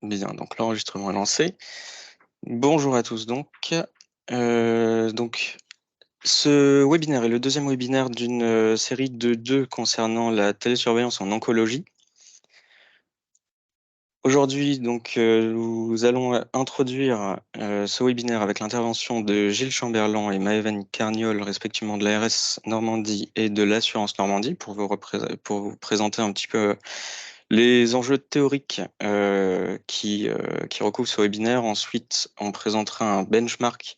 Bien, donc l'enregistrement est lancé. Bonjour à tous donc, ce webinaire est le deuxième webinaire d'une série de deux concernant la télésurveillance en oncologie. Aujourd'hui, donc, nous allons introduire ce webinaire avec l'intervention de Gilles Chamberlain et Maëven Carniol, respectivement de l'ARS Normandie et de l'Assurance Normandie, pour vous présenter un petit peu les enjeux théoriques qui recouvrent ce webinaire. Ensuite, on présentera un benchmark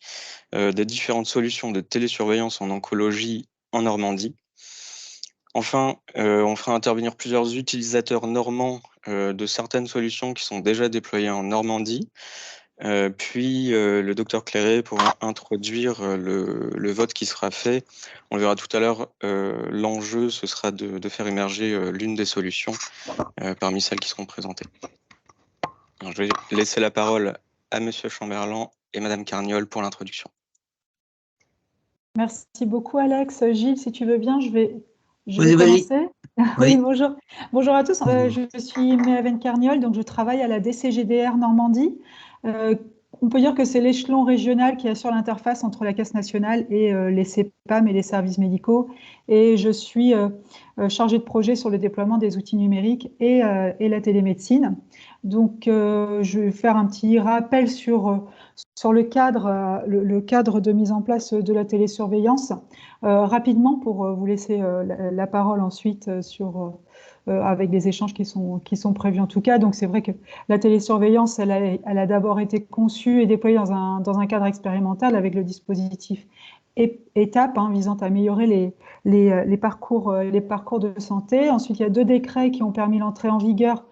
des différentes solutions de télésurveillance en oncologie en Normandie. Enfin, on fera intervenir plusieurs utilisateurs normands de certaines solutions qui sont déjà déployées en Normandie. Puis le docteur Clairet pourra introduire le vote qui sera fait. On verra tout à l'heure, l'enjeu, ce sera de faire émerger l'une des solutions parmi celles qui seront présentées. Alors, je vais laisser la parole à Monsieur Chamberlain et Madame Carniol pour l'introduction. Merci beaucoup, Alex. Gilles, si tu veux bien, je vais Vas-y. commencer. Oui. Oui, bonjour. Bonjour à tous. Je suis Maëven Carniol, donc je travaille à la DCGDR Normandie. On peut dire que c'est l'échelon régional qui assure l'interface entre la Caisse nationale et les CPAM et les services médicaux. Et je suis chargée de projet sur le déploiement des outils numériques et la télémédecine. Donc, je vais faire un petit rappel sur le cadre de mise en place de la télésurveillance. Rapidement, pour vous laisser la parole ensuite avec des échanges qui sont prévus en tout cas. Donc, c'est vrai que la télésurveillance, elle a d'abord été conçue et déployée dans un cadre expérimental avec le dispositif étape visant à améliorer les parcours de santé. Ensuite, il y a 2 décrets qui ont permis l'entrée en vigueur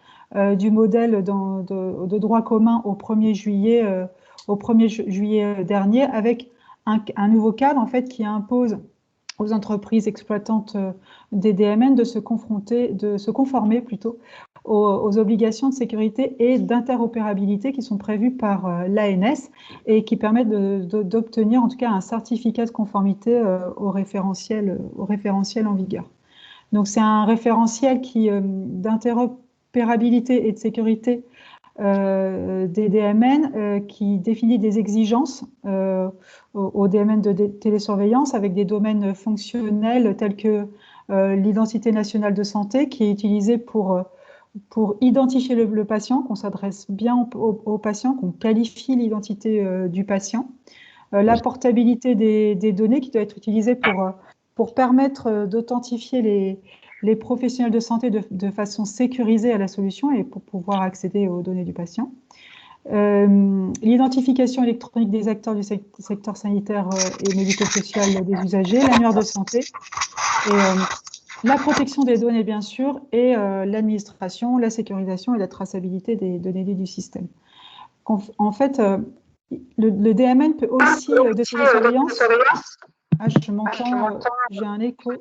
du modèle de droit commun au 1er juillet dernier, avec un nouveau cadre en fait qui impose aux entreprises exploitantes des DMN de se conformer plutôt aux obligations de sécurité et d'interopérabilité qui sont prévues par l'ANS et qui permettent d'obtenir en tout cas un certificat de conformité au référentiel en vigueur. Donc c'est un référentiel d'interopérabilité et de sécurité des DMN qui définit des exigences aux DMN de télésurveillance avec des domaines fonctionnels tels que l'identité nationale de santé qui est utilisée pour identifier le patient, qu'on s'adresse bien au patient, qu'on qualifie l'identité du patient, la portabilité des données qui doit être utilisée pour permettre d'authentifier les professionnels de santé de façon sécurisée à la solution et pour pouvoir accéder aux données du patient. L'identification électronique des acteurs du secteur sanitaire et médico-social des usagers, l'annuaire de santé, et la protection des données, bien sûr, et l'administration, la sécurisation et la traçabilité des données du système. En fait, le DMN peut aussi, de télésurveillance... Ah, je m'entends, j'ai un écho.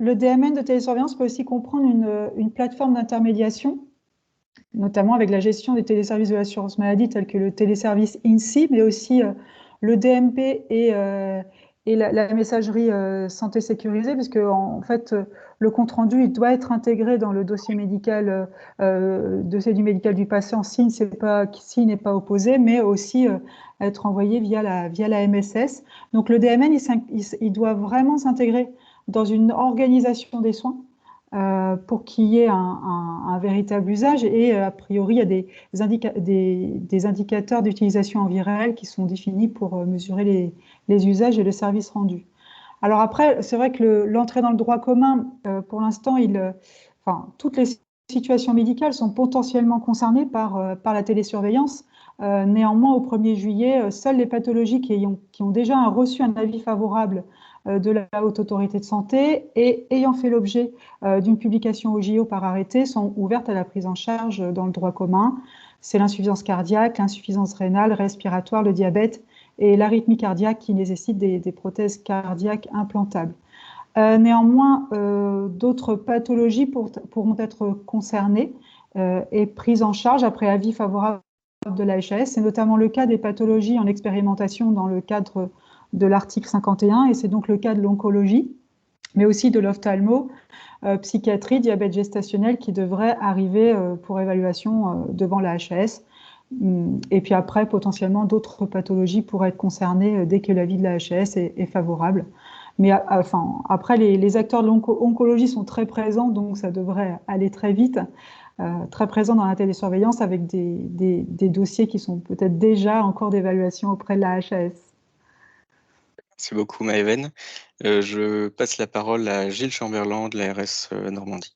Le DMN de télésurveillance peut aussi comprendre une plateforme d'intermédiation, notamment avec la gestion des téléservices de l'assurance maladie, tels que le téléservice INSI, mais aussi le DMP et la messagerie santé sécurisée, puisque en fait, le compte-rendu il doit être intégré dans le dossier médical, dossier du médical du patient, s'il n'est pas opposé, mais aussi être envoyé via la MSS. Donc le DMN, il doit vraiment s'intégrer dans une organisation des soins pour qu'il y ait un véritable usage. Et a priori, il y a des indicateurs d'utilisation en vie réelle qui sont définis pour mesurer les usages et le service rendu. Alors après, c'est vrai que l'entrée dans le droit commun, pour l'instant, toutes les situations médicales sont potentiellement concernées par la télésurveillance. Néanmoins, au 1er juillet, seules les pathologies qui ont déjà reçu un avis favorable de la Haute Autorité de Santé et ayant fait l'objet d'une publication au JO par arrêté sont ouvertes à la prise en charge dans le droit commun. C'est l'insuffisance cardiaque, l'insuffisance rénale, respiratoire, le diabète et l'arythmie cardiaque qui nécessitent des prothèses cardiaques implantables. Néanmoins, d'autres pathologies pourront être concernées et prises en charge après avis favorable de la HAS. C'est notamment le cas des pathologies en expérimentation dans le cadre de l'article 51, et c'est donc le cas de l'oncologie. mais aussi de l'ophtalmo, psychiatrie, diabète gestationnel qui devrait arriver pour évaluation devant la HAS. Et puis après, potentiellement, d'autres pathologies pourraient être concernées dès que l'avis de la HAS est favorable. Mais enfin, après, les acteurs de l'oncologie sont très présents, donc ça devrait aller très vite, très présents dans la télésurveillance avec des dossiers qui sont peut-être déjà en cours d'évaluation auprès de la HAS. Merci beaucoup, Maëven. Je passe la parole à Gilles Chamberlain de l'ARS Normandie.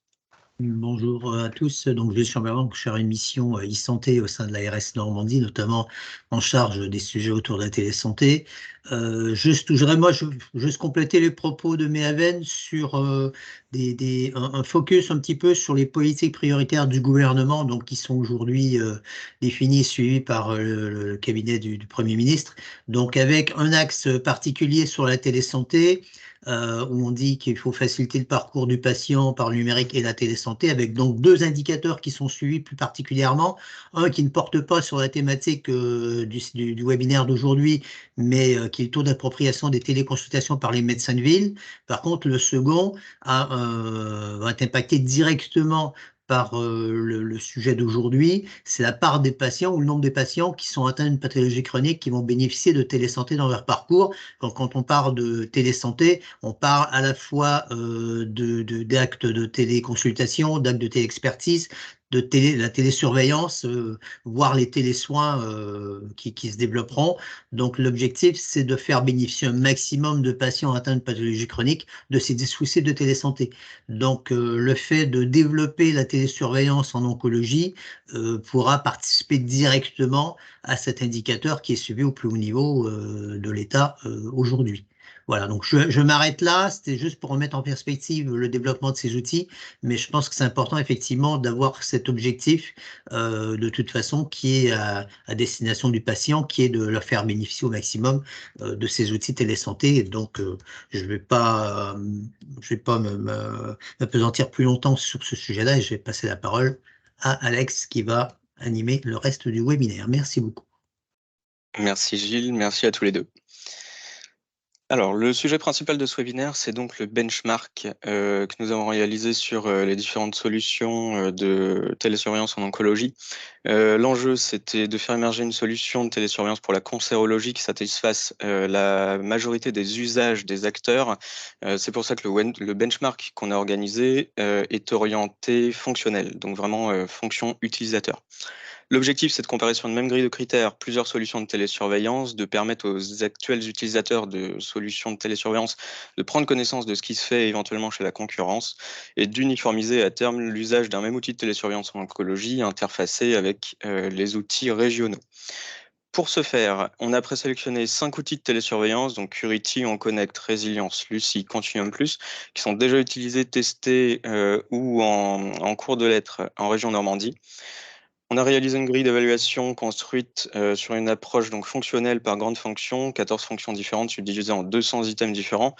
Bonjour à tous. Donc, je suis Chamberlain, je suis une mission e-santé au sein de l'ARS Normandie, notamment en charge des sujets autour de la télésanté. Je voudrais juste compléter les propos de Méhaven sur un focus un petit peu sur les politiques prioritaires du gouvernement, donc qui sont aujourd'hui définies et suivies par le cabinet du Premier ministre. Donc, avec un axe particulier sur la télésanté, où on dit qu'il faut faciliter le parcours du patient par le numérique et la télésanté, avec donc deux indicateurs qui sont suivis plus particulièrement. Un qui ne porte pas sur la thématique du webinaire d'aujourd'hui, mais qui est le taux d'appropriation des téléconsultations par les médecins de ville. Par contre, le second va être impacté directement par le sujet d'aujourd'hui, c'est la part des patients ou le nombre des patients qui sont atteints d'une pathologie chronique qui vont bénéficier de télésanté dans leur parcours. Quand on parle de télésanté, on parle à la fois d'actes de téléconsultation, d'actes de téléexpertise, de la télésurveillance, voire les télésoins qui se développeront. Donc l'objectif, c'est de faire bénéficier un maximum de patients atteints de pathologie chronique de ces dispositifs de télésanté. Donc le fait de développer la télésurveillance en oncologie pourra participer directement à cet indicateur qui est suivi au plus haut niveau de l'État aujourd'hui. Voilà, donc je m'arrête là, c'était juste pour remettre en perspective le développement de ces outils, mais je pense que c'est important effectivement d'avoir cet objectif de toute façon qui est à destination du patient, qui est de leur faire bénéficier au maximum de ces outils télésanté. Et donc je vais pas m'appesantir plus longtemps sur ce sujet-là et je vais passer la parole à Alex qui va animer le reste du webinaire. Merci beaucoup. Merci Gilles, merci à tous les deux. Alors, le sujet principal de ce webinaire, c'est donc le benchmark que nous avons réalisé sur les différentes solutions de télésurveillance en oncologie. L'enjeu, c'était de faire émerger une solution de télésurveillance pour la cancérologie qui satisfasse la majorité des usages des acteurs. C'est pour ça que le benchmark qu'on a organisé est orienté fonctionnel, donc vraiment fonction utilisateur. L'objectif, c'est de comparer sur une même grille de critères plusieurs solutions de télésurveillance, de permettre aux actuels utilisateurs de solutions de télésurveillance de prendre connaissance de ce qui se fait éventuellement chez la concurrence et d'uniformiser à terme l'usage d'un même outil de télésurveillance en oncologie interfacé avec les outils régionaux. Pour ce faire, on a présélectionné 5 outils de télésurveillance, donc Curity, OnConnect, Resilience, Lucie, Continuum+, qui sont déjà utilisés, testés ou en cours de lettres en région Normandie. On a réalisé une grille d'évaluation construite sur une approche donc fonctionnelle par grande fonction, 14 fonctions différentes subdivisées en 200 items différents.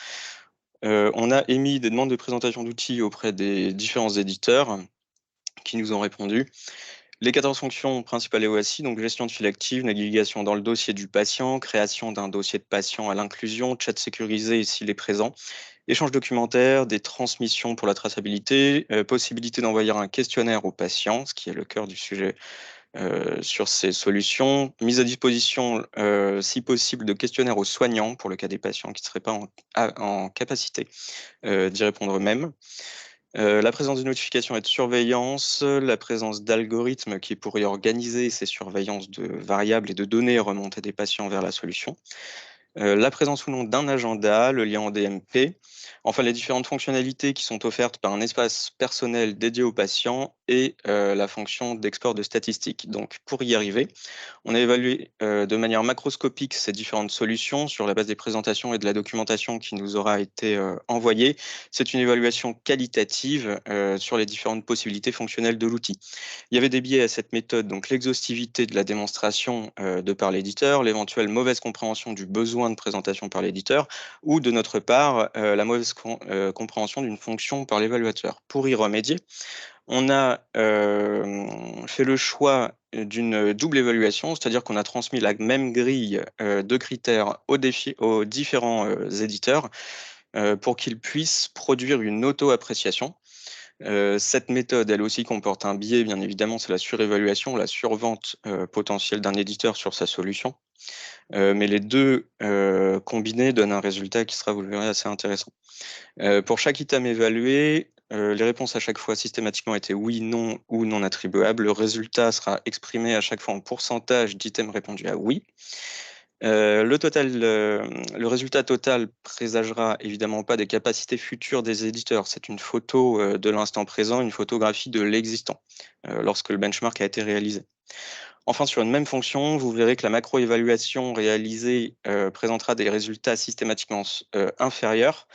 On a émis des demandes de présentation d'outils auprès des différents éditeurs qui nous ont répondu. Les 14 fonctions principales et OASI, donc gestion de file active, navigation dans le dossier du patient, création d'un dossier de patient à l'inclusion, chat sécurisé s'il est présent, échange documentaire, des transmissions pour la traçabilité, possibilité d'envoyer un questionnaire au patient, ce qui est le cœur du sujet sur ces solutions, mise à disposition, si possible, de questionnaires aux soignants pour le cas des patients qui ne seraient pas en capacité d'y répondre eux-mêmes. La présence de notifications et de surveillance, la présence d'algorithmes qui pourraient organiser ces surveillances de variables et de données remontées des patients vers la solution. La présence ou non d'un agenda, le lien en DMP, enfin les différentes fonctionnalités qui sont offertes par un espace personnel dédié aux patients et la fonction d'export de statistiques. Donc pour y arriver, on a évalué de manière macroscopique ces différentes solutions sur la base des présentations et de la documentation qui nous aura été envoyée. C'est une évaluation qualitative sur les différentes possibilités fonctionnelles de l'outil. Il y avait des biais à cette méthode, donc l'exhaustivité de la démonstration de par l'éditeur, l'éventuelle mauvaise compréhension du besoin de présentation par l'éditeur, ou de notre part, la mauvaise compréhension d'une fonction par l'évaluateur. Pour y remédier, on a fait le choix d'une double évaluation, c'est-à-dire qu'on a transmis la même grille de critères aux différents éditeurs, pour qu'il puisse produire une auto-appréciation. Cette méthode, elle aussi, comporte un biais, bien évidemment, c'est la surévaluation, la survente potentielle d'un éditeur sur sa solution. Mais les deux combinés donnent un résultat qui sera, vous le verrez, assez intéressant. Pour chaque item évalué, les réponses à chaque fois systématiquement étaient oui, non ou non attribuables. Le résultat sera exprimé à chaque fois en pourcentage d'items répondus à oui. Le résultat total présagera évidemment pas des capacités futures des éditeurs. C'est une photo de l'instant présent, une photographie de l'existant lorsque le benchmark a été réalisé. Enfin, sur une même fonction, vous verrez que la macro-évaluation réalisée présentera des résultats systématiquement inférieurs.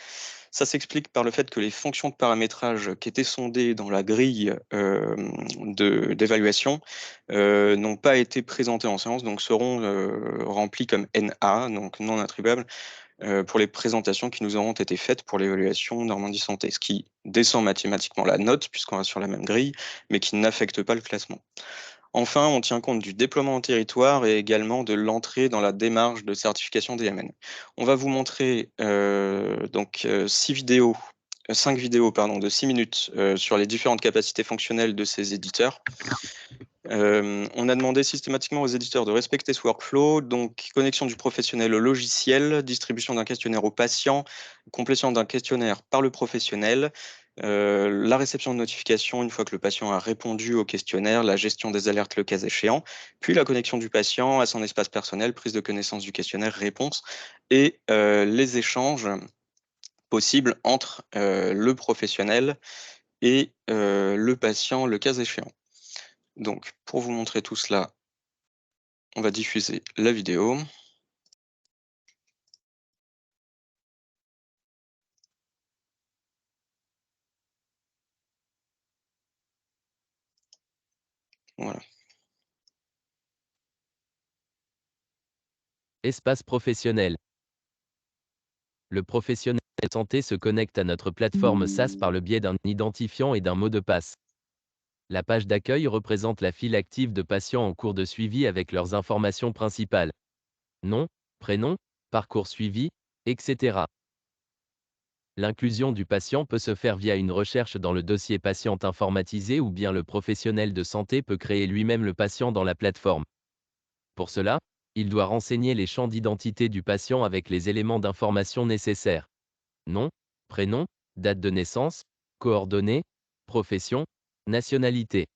Ça s'explique par le fait que les fonctions de paramétrage qui étaient sondées dans la grille d'évaluation n'ont pas été présentées en séance, donc seront remplies comme NA, donc non attribuables, pour les présentations qui nous auront été faites pour l'évaluation Normandie Santé, ce qui descend mathématiquement la note, puisqu'on va sur la même grille, mais qui n'affecte pas le classement. Enfin, on tient compte du déploiement en territoire et également de l'entrée dans la démarche de certification DMN. On va vous montrer 5 vidéos de 6 minutes sur les différentes capacités fonctionnelles de ces éditeurs. On a demandé systématiquement aux éditeurs de respecter ce workflow, donc connexion du professionnel au logiciel, distribution d'un questionnaire au patient, complétion d'un questionnaire par le professionnel, la réception de notifications une fois que le patient a répondu au questionnaire, la gestion des alertes le cas échéant, puis la connexion du patient à son espace personnel, prise de connaissance du questionnaire, réponse, et les échanges possibles entre le professionnel et le patient le cas échéant. Donc, pour vous montrer tout cela, on va diffuser la vidéo. Voilà. Espace professionnel. Le professionnel de santé se connecte à notre plateforme SaaS par le biais d'un identifiant et d'un mot de passe. La page d'accueil représente la file active de patients en cours de suivi avec leurs informations principales. Nom, prénom, parcours suivi, etc. L'inclusion du patient peut se faire via une recherche dans le dossier patient informatisé ou bien le professionnel de santé peut créer lui-même le patient dans la plateforme. Pour cela, il doit renseigner les champs d'identité du patient avec les éléments d'information nécessaires. Nom, prénom, date de naissance, coordonnées, profession, nationalité.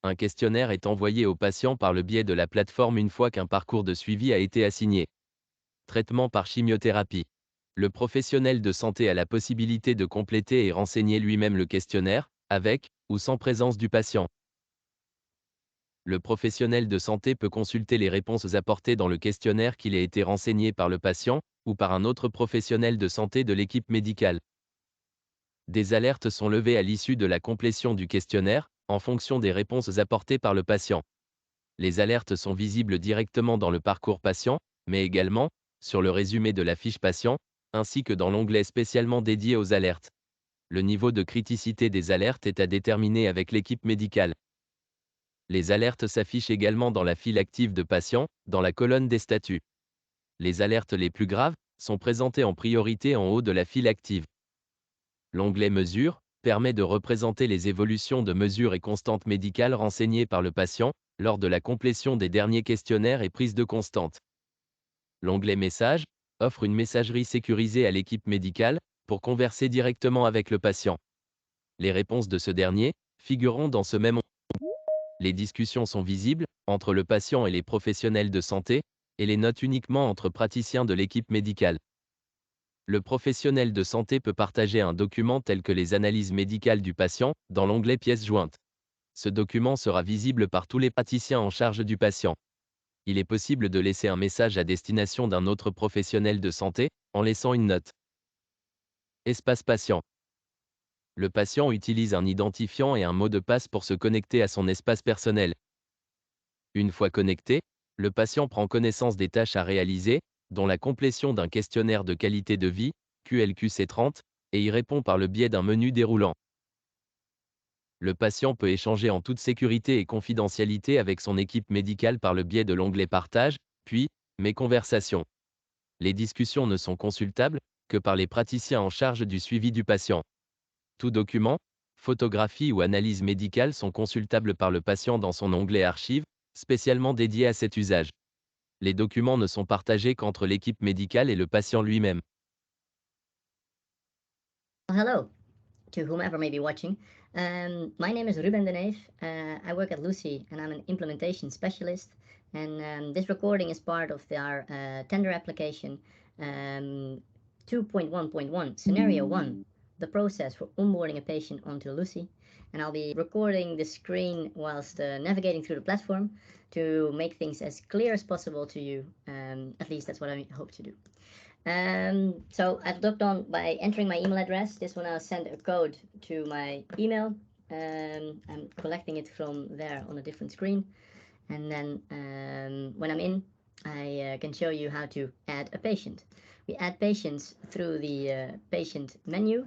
Un questionnaire est envoyé au patient par le biais de la plateforme une fois qu'un parcours de suivi a été assigné. Traitement par chimiothérapie. Le professionnel de santé a la possibilité de compléter et renseigner lui-même le questionnaire, avec ou sans présence du patient. Le professionnel de santé peut consulter les réponses apportées dans le questionnaire qu'il a été renseigné par le patient, ou par un autre professionnel de santé de l'équipe médicale. Des alertes sont levées à l'issue de la complétion du questionnaire, en fonction des réponses apportées par le patient. Les alertes sont visibles directement dans le parcours patient, mais également, sur le résumé de la fiche patient, ainsi que dans l'onglet spécialement dédié aux alertes. Le niveau de criticité des alertes est à déterminer avec l'équipe médicale. Les alertes s'affichent également dans la file active de patients, dans la colonne des statuts. Les alertes les plus graves sont présentées en priorité en haut de la file active. L'onglet Mesures permet de représenter les évolutions de mesures et constantes médicales renseignées par le patient lors de la complétion des derniers questionnaires et prise de constante. L'onglet Messages offre une messagerie sécurisée à l'équipe médicale pour converser directement avec le patient. Les réponses de ce dernier figureront dans ce même onglet. Les discussions sont visibles entre le patient et les professionnels de santé, et les notes uniquement entre praticiens de l'équipe médicale. Le professionnel de santé peut partager un document tel que les analyses médicales du patient dans l'onglet Pièces jointes. Ce document sera visible par tous les praticiens en charge du patient. Il est possible de laisser un message à destination d'un autre professionnel de santé en laissant une note. Espace patient. Le patient utilise un identifiant et un mot de passe pour se connecter à son espace personnel. Une fois connecté, le patient prend connaissance des tâches à réaliser, dont la complétion d'un questionnaire de qualité de vie, QLQC30, et y répond par le biais d'un menu déroulant. Le patient peut échanger en toute sécurité et confidentialité avec son équipe médicale par le biais de l'onglet Partage, puis Mes conversations. Les discussions ne sont consultables que par les praticiens en charge du suivi du patient. Tout document, photographie ou analyse médicale sont consultables par le patient dans son onglet Archives, spécialement dédié à cet usage. Les documents ne sont partagés qu'entre l'équipe médicale et le patient lui-même. Hello to whomever may be watching. My name is Ruben de Neef. I work at Lucy and I'm an implementation specialist. And this recording is part of our tender application 2.1.1, Scenario 1, the process for onboarding a patient onto Lucy. And I'll be recording the screen whilst navigating through the platform to make things as clear as possible to you. At least that's what I hope to do. So I've logged on by entering my email address. This will now send a code to my email. I'm collecting it from there on a different screen. And then when I'm in, I can show you how to add a patient. We add patients through the patient menu.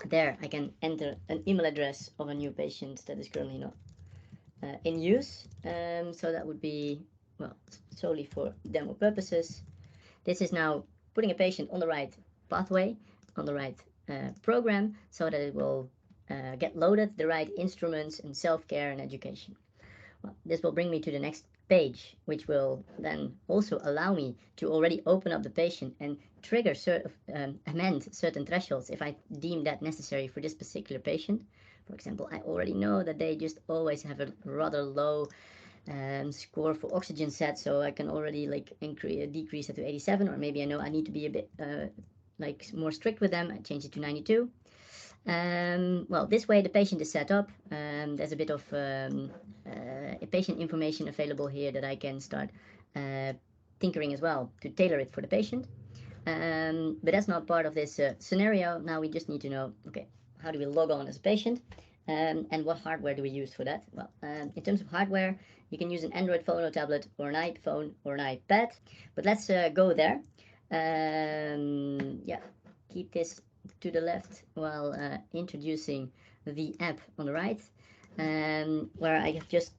There I can enter an email address of a new patient that is currently not in use. So that would be, well, solely for demo purposes. This is now putting a patient on the right pathway, on the right program, so that it will get loaded, the right instruments and self-care and education. Well, this will bring me to the next page, which will then also allow me to already open up the patient and trigger amend certain thresholds if I deem that necessary for this particular patient. For example, I already know that they just always have a rather low score for oxygen set, so I can already like decrease it to 87, or maybe I know I need to be a bit like more strict with them. I change it to 92. Well, this way the patient is set up. There's a bit of patient information available here that I can start tinkering as well to tailor it for the patient. But that's not part of this scenario. Now we just need to know, okay, how do we log on as a patient? And what hardware do we use for that? Well, in terms of hardware, you can use an Android phone or tablet or an iPhone or an iPad. But let's go there. Yeah, keep this to the left while introducing the app on the right, where I have just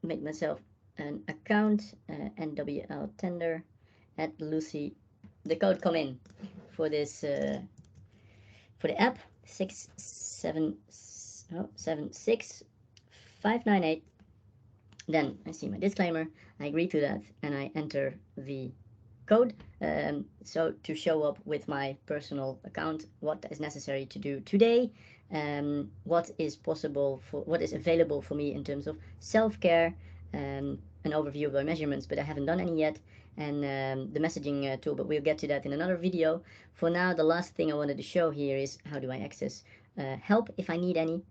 made myself an account, NWL Tender at Lucy. The code come in for this for the app 76598. Then I see my disclaimer, I agree to that, and I enter the code. So to show up with my personal account, what is necessary to do today, what is possible for, what is available for me in terms of self-care, an overview of my measurements, but I haven't done any yet, and the messaging tool, but we'll get to that in another video. For now, the last thing I wanted to show here is how do I access help if I need any.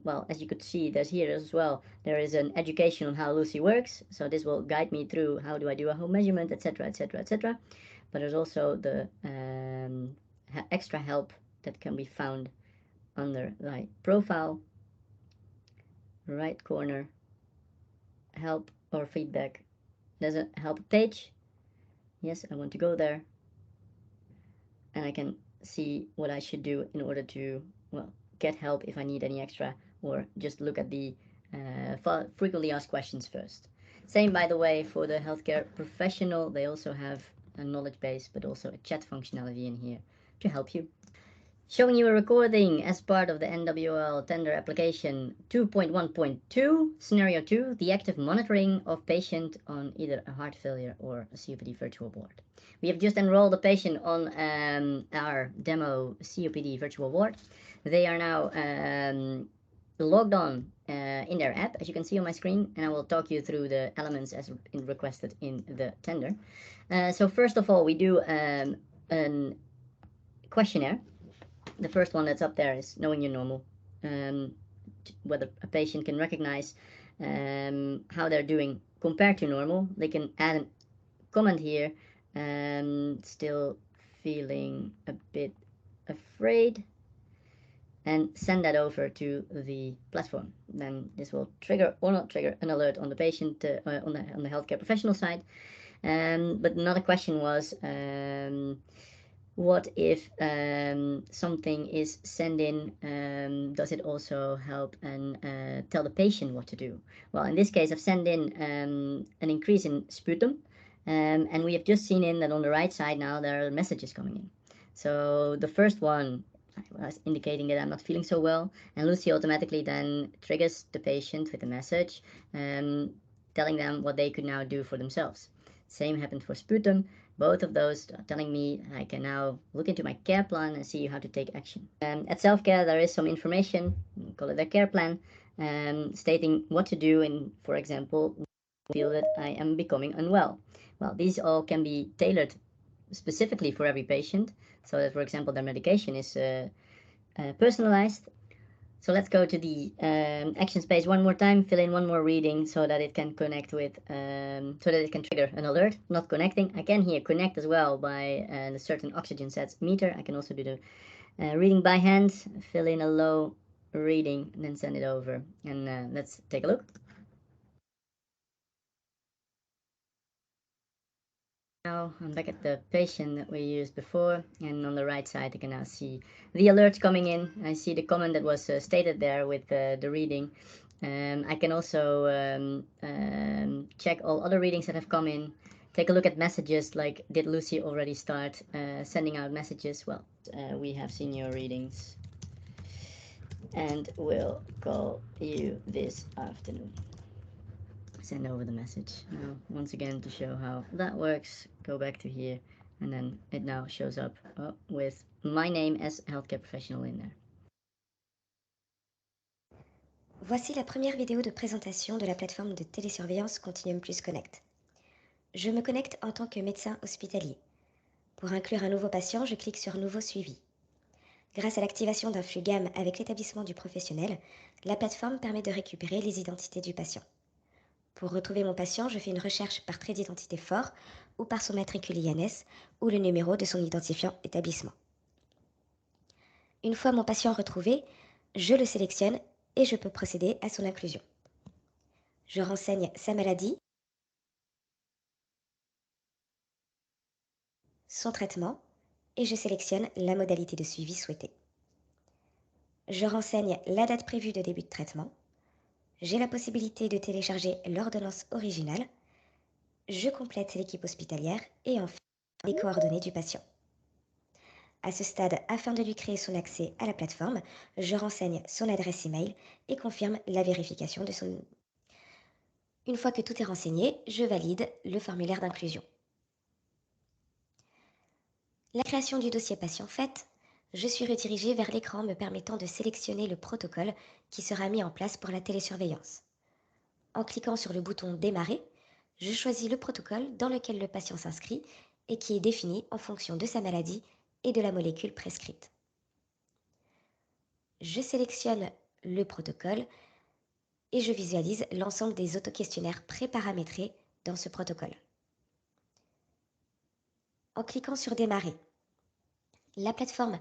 Well, as you could see, there's here as well, there is an education on how Lucy works. So this will guide me through how do I do a home measurement, etc., etc., etc. But there's also the extra help that can be found under my profile, right corner, help or feedback. There's a help page. Yes, I want to go there. And I can see what I should do in order to, well, get help if I need any extra, or just look at the frequently asked questions first. Same, by the way, for the healthcare professional. They also have a knowledge base, but also a chat functionality in here to help you. Showing you a recording as part of the NWL tender application 2.1.2, scenario 2, the active monitoring of patient on either a heart failure or a COPD virtual ward. We have just enrolled a patient on our demo COPD virtual ward. They are now logged on in their app, as you can see on my screen, and I will talk you through the elements as requested in the tender. So first of all, we do a questionnaire. The first one that's up there is knowing your normal, whether a patient can recognize how they're doing compared to normal. They can add a comment here, still feeling a bit afraid, and send that over to the platform. Then this will trigger or not trigger an alert on the patient, on the healthcare professional side. But another question was, what if something is sent in, does it also help and tell the patient what to do? Well, in this case, I've sent in an increase in sputum, And we have just seen in that on the right side now there are messages coming in. So the first one was indicating that I'm not feeling so well, and Lucy automatically then triggers the patient with a message telling them what they could now do for themselves. Same happened for Sputum. Both of those are telling me I can now look into my care plan and see how to take action. At Self-Care there is some information, we call it a care plan, stating what to do in, for example, feel that I am becoming unwell. Well, these all can be tailored specifically for every patient, so that, for example, their medication is personalized. So let's go to the action space one more time, fill in one more reading so that it can connect with, so that it can trigger an alert. Not connecting. I can here connect as well by the certain oxygen sats meter. I can also do the reading by hand, fill in a low reading, and then send it over. And let's take a look. Now I'm back at the patient that we used before, and on the right side I can now see the alerts coming in. I see the comment that was stated there with the reading. I can also check all other readings that have come in, take a look at messages, like did Lucy already start sending out messages? Well, we have seen your readings and we'll call you this afternoon. Send over the message. Now, once again, to show how that works, go back to here, and then it now shows up with my name as healthcare professional in there. Voici la première vidéo de présentation de la plateforme de télésurveillance Continuum Plus Connect. Je me connecte en tant que médecin hospitalier. Pour inclure un nouveau patient, je clique sur Nouveau suivi. Grâce à l'activation d'un flux GAM avec l'établissement du professionnel, la plateforme permet de récupérer les identités du patient. Pour retrouver mon patient, je fais une recherche par trait d'identité fort ou par son matricule INS ou le numéro de son identifiant établissement. Une fois mon patient retrouvé, je le sélectionne et je peux procéder à son inclusion. Je renseigne sa maladie, son traitement et je sélectionne la modalité de suivi souhaitée. Je renseigne la date prévue de début de traitement. J'ai la possibilité de télécharger l'ordonnance originale. Je complète l'équipe hospitalière et enfin les coordonnées du patient. À ce stade, afin de lui créer son accès à la plateforme, je renseigne son adresse email et confirme la vérification de son... Une fois que tout est renseigné, je valide le formulaire d'inclusion. La création du dossier patient faite, je suis redirigée vers l'écran me permettant de sélectionner le protocole qui sera mis en place pour la télésurveillance. En cliquant sur le bouton « Démarrer », je choisis le protocole dans lequel le patient s'inscrit et qui est défini en fonction de sa maladie et de la molécule prescrite. Je sélectionne le protocole et je visualise l'ensemble des autoquestionnaires pré-paramétrés dans ce protocole. En cliquant sur « Démarrer », la plateforme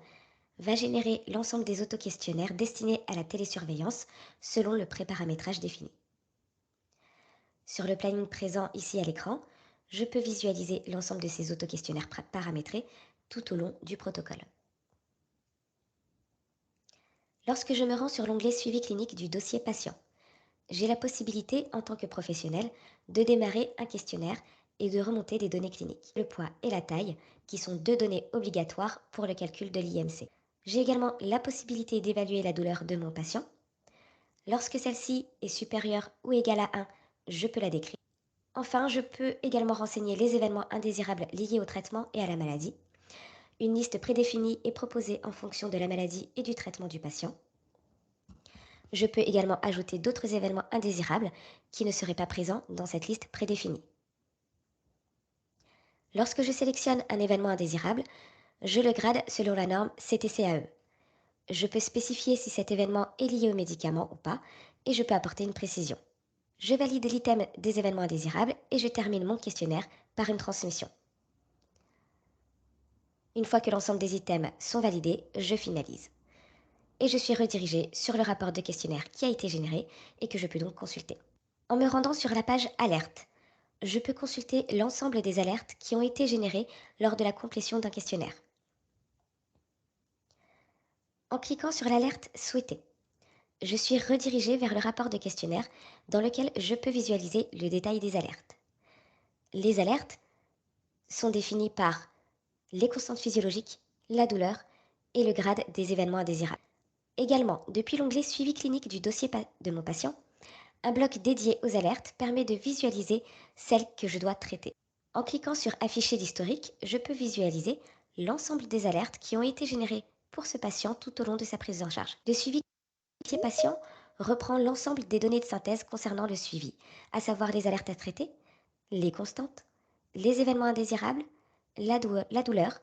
va générer l'ensemble des autoquestionnaires destinés à la télésurveillance selon le pré-paramétrage défini. Sur le planning présent ici à l'écran, je peux visualiser l'ensemble de ces autoquestionnaires paramétrés tout au long du protocole. Lorsque je me rends sur l'onglet Suivi clinique du dossier patient, j'ai la possibilité, en tant que professionnel, de démarrer un questionnaire et de remonter des données cliniques, le poids et la taille, qui sont deux données obligatoires pour le calcul de l'IMC. J'ai également la possibilité d'évaluer la douleur de mon patient. Lorsque celle-ci est supérieure ou égale à 1, je peux la décrire. Enfin, je peux également renseigner les événements indésirables liés au traitement et à la maladie. Une liste prédéfinie est proposée en fonction de la maladie et du traitement du patient. Je peux également ajouter d'autres événements indésirables qui ne seraient pas présents dans cette liste prédéfinie. Lorsque je sélectionne un événement indésirable, je le grade selon la norme CTCAE. Je peux spécifier si cet événement est lié au médicament ou pas et je peux apporter une précision. Je valide l'item des événements indésirables et je termine mon questionnaire par une transmission. Une fois que l'ensemble des items sont validés, je finalise. Et je suis redirigée sur le rapport de questionnaire qui a été généré et que je peux donc consulter. En me rendant sur la page Alerte, je peux consulter l'ensemble des alertes qui ont été générées lors de la complétion d'un questionnaire. En cliquant sur l'alerte souhaitée, je suis redirigée vers le rapport de questionnaire dans lequel je peux visualiser le détail des alertes. Les alertes sont définis par les constantes physiologiques, la douleur et le grade des événements indésirables. Également, depuis l'onglet Suivi clinique du dossier de mon patient, un bloc dédié aux alertes permet de visualiser celles que je dois traiter. En cliquant sur Afficher l'historique, je peux visualiser l'ensemble des alertes qui ont été générées pour ce patient tout au long de sa prise en charge. Le suivi dossier patient reprend l'ensemble des données de synthèse concernant le suivi, à savoir les alertes à traiter, les constantes, les événements indésirables, la douleur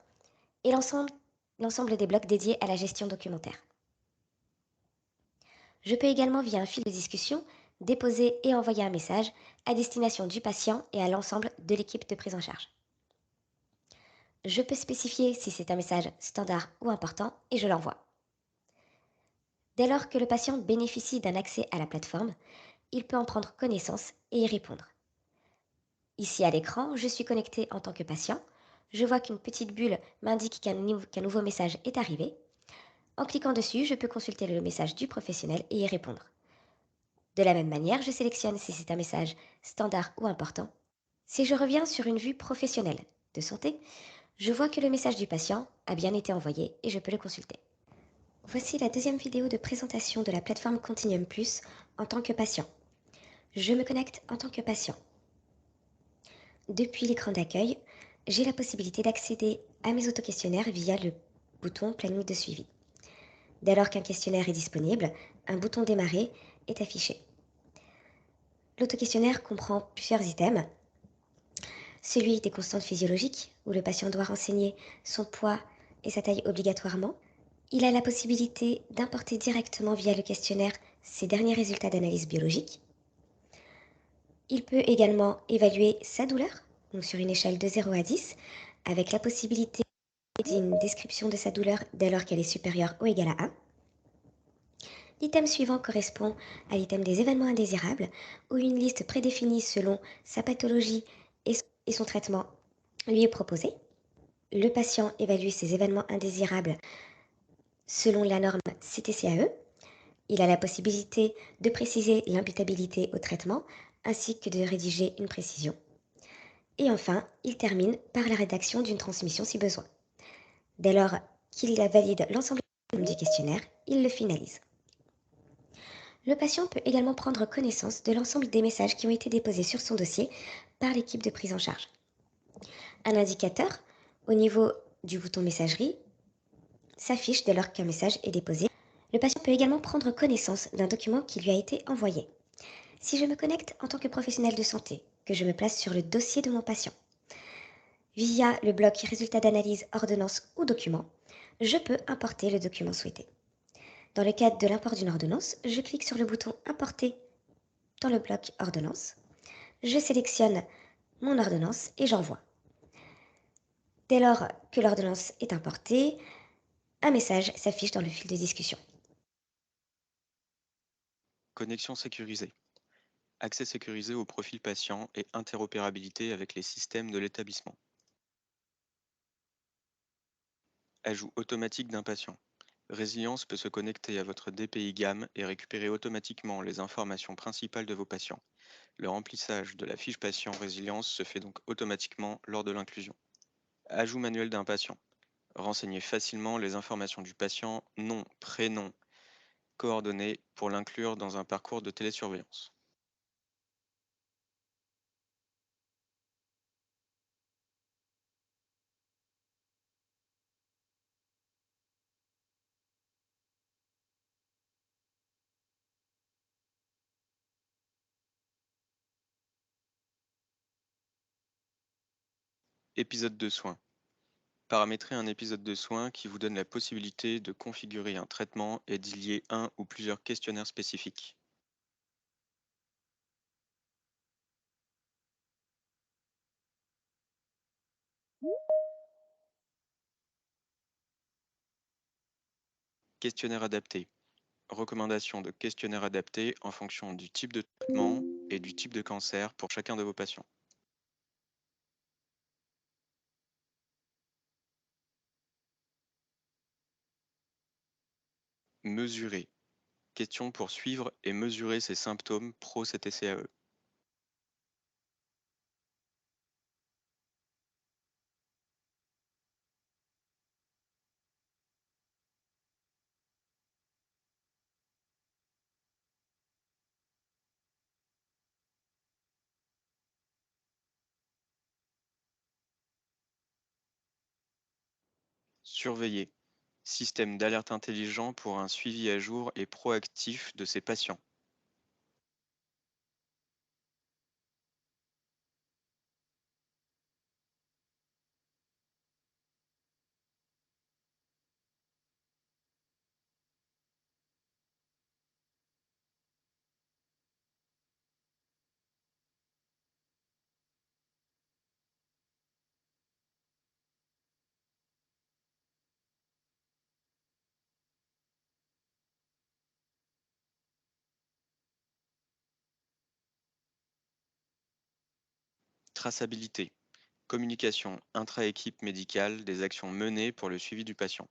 et l'ensemble des blocs dédiés à la gestion documentaire. Je peux également, via un fil de discussion, déposer et envoyer un message à destination du patient et à l'ensemble de l'équipe de prise en charge. Je peux spécifier si c'est un message standard ou important et je l'envoie. Dès lors que le patient bénéficie d'un accès à la plateforme, il peut en prendre connaissance et y répondre. Ici à l'écran, je suis connecté en tant que patient. Je vois qu'une petite bulle m'indique qu'un nouveau message est arrivé. En cliquant dessus, je peux consulter le message du professionnel et y répondre. De la même manière, je sélectionne si c'est un message standard ou important. Si je reviens sur une vue professionnelle de santé, je vois que le message du patient a bien été envoyé et je peux le consulter. Voici la deuxième vidéo de présentation de la plateforme Continuum Plus en tant que patient. Je me connecte en tant que patient. Depuis l'écran d'accueil, j'ai la possibilité d'accéder à mes autoquestionnaires via le bouton Planning de suivi. Dès lors qu'un questionnaire est disponible, un bouton Démarrer est affiché. L'autoquestionnaire comprend plusieurs items. Celui des constantes physiologiques, où le patient doit renseigner son poids et sa taille obligatoirement. Il a la possibilité d'importer directement via le questionnaire ses derniers résultats d'analyse biologique. Il peut également évaluer sa douleur, donc sur une échelle de 0 à 10, avec la possibilité d'une description de sa douleur dès lors qu'elle est supérieure ou égale à 1. L'item suivant correspond à l'item des événements indésirables, où une liste prédéfinie selon sa pathologie et son traitement lui est proposée. Le patient évalue ses événements indésirables selon la norme CTCAE. Il a la possibilité de préciser l'imputabilité au traitement, ainsi que de rédiger une précision. Et enfin, il termine par la rédaction d'une transmission si besoin. Dès lors qu'il valide l'ensemble du questionnaire, il le finalise. Le patient peut également prendre connaissance de l'ensemble des messages qui ont été déposés sur son dossier par l'équipe de prise en charge. Un indicateur au niveau du bouton messagerie s'affiche dès lors qu'un message est déposé. Le patient peut également prendre connaissance d'un document qui lui a été envoyé. Si je me connecte en tant que professionnel de santé, que je me place sur le dossier de mon patient, via le bloc résultats d'analyse, ordonnance ou document, je peux importer le document souhaité. Dans le cadre de l'import d'une ordonnance, je clique sur le bouton Importer dans le bloc Ordonnance. Je sélectionne mon ordonnance et j'envoie. Dès lors que l'ordonnance est importée, un message s'affiche dans le fil de discussion. Connexion sécurisée. Accès sécurisé au profil patient et interopérabilité avec les systèmes de l'établissement. Ajout automatique d'un patient. Résilience peut se connecter à votre DPI GAM et récupérer automatiquement les informations principales de vos patients. Le remplissage de la fiche patient Résilience se fait donc automatiquement lors de l'inclusion. Ajout manuel d'un patient. Renseignez facilement les informations du patient, nom, prénom, coordonnées pour l'inclure dans un parcours de télésurveillance. Épisode de soins. Paramétrer un épisode de soins qui vous donne la possibilité de configurer un traitement et d'y lier un ou plusieurs questionnaires spécifiques. Questionnaire adapté. Recommandation de questionnaire adapté en fonction du type de traitement et du type de cancer pour chacun de vos patients. Mesurer. Question pour suivre et mesurer ses symptômes pro-CTCAE. Surveiller. Système d'alerte intelligent pour un suivi à jour et proactif de ses patients. Traçabilité. Communication intra-équipe médicale des actions menées pour le suivi du patient.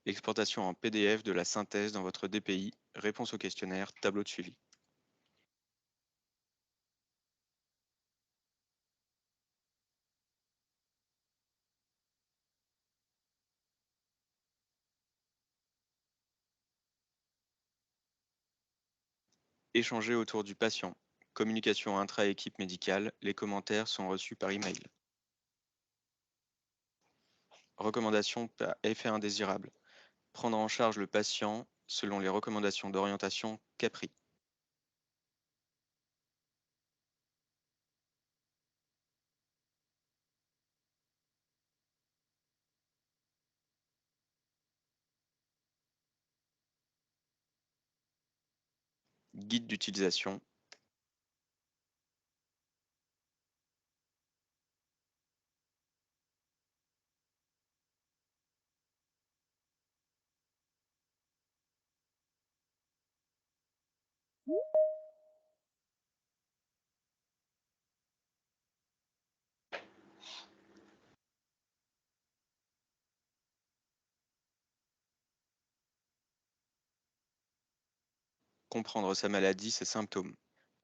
Exportation en PDF de la synthèse dans votre DPI, réponse au questionnaire, tableau de suivi. Échanger autour du patient. Communication intra-équipe médicale, les commentaires sont reçus par email. Recommandations par effet indésirable. Prendre en charge le patient selon les recommandations d'orientation CAPRI. Guide d'utilisation. Comprendre sa maladie, ses symptômes.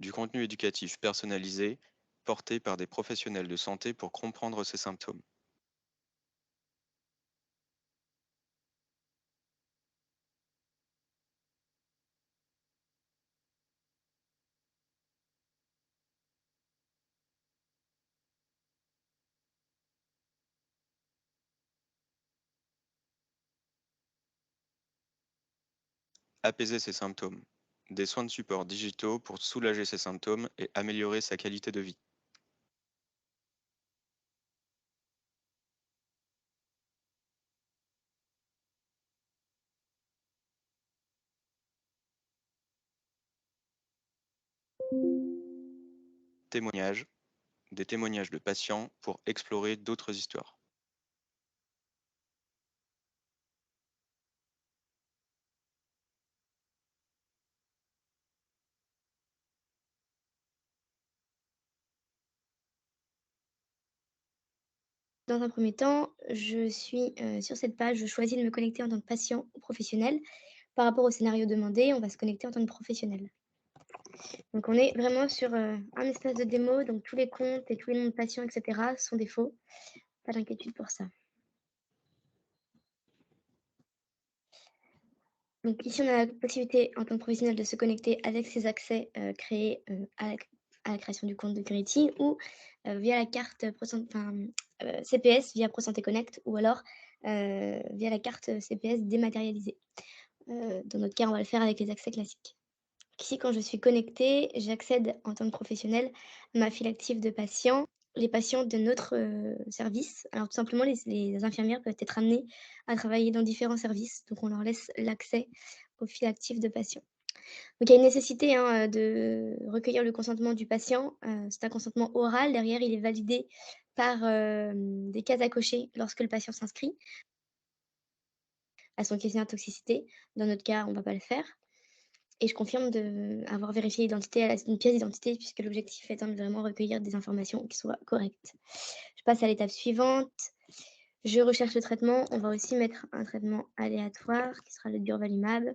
Du contenu éducatif personnalisé, porté par des professionnels de santé pour comprendre ses symptômes. Apaiser ses symptômes. Des soins de support digitaux pour soulager ses symptômes et améliorer sa qualité de vie. Témoignages. Des témoignages de patients pour explorer d'autres histoires. Dans un premier temps, je suis, sur cette page, je choisis de me connecter en tant que patient ou professionnel. Par rapport au scénario demandé, on va se connecter en tant que professionnel. Donc on est vraiment sur, un espace de démo, donc tous les comptes et tous les noms de patients et cetera sont des faux. Pas d'inquiétude pour ça. Donc ici, on a la possibilité en tant que professionnel de se connecter avec ses accès, créés, à la création du compte de Clarity ou, via la carte CPS via ProSanté Connect ou alors, via la carte CPS dématérialisée. Dans notre cas, on va le faire avec les accès classiques. Ici, quand je suis connectée, j'accède en tant que professionnelle à ma file active de patients. Les patients de notre, service, alors tout simplement les infirmières peuvent être amenées à travailler dans différents services, donc on leur laisse l'accès aux files actives de patients. Donc il y a une nécessité, hein, de recueillir le consentement du patient, c'est un consentement oral. Derrière, il est validé par, des cases à cocher lorsque le patient s'inscrit à son questionnaire de toxicité. Dans notre cas, on ne va pas le faire. Et je confirme avoir vérifié l'identité à une pièce d'identité puisque l'objectif étant de vraiment recueillir des informations qui soient correctes. Je passe à l'étape suivante. Je recherche le traitement. On va aussi mettre un traitement aléatoire qui sera le durvalumab.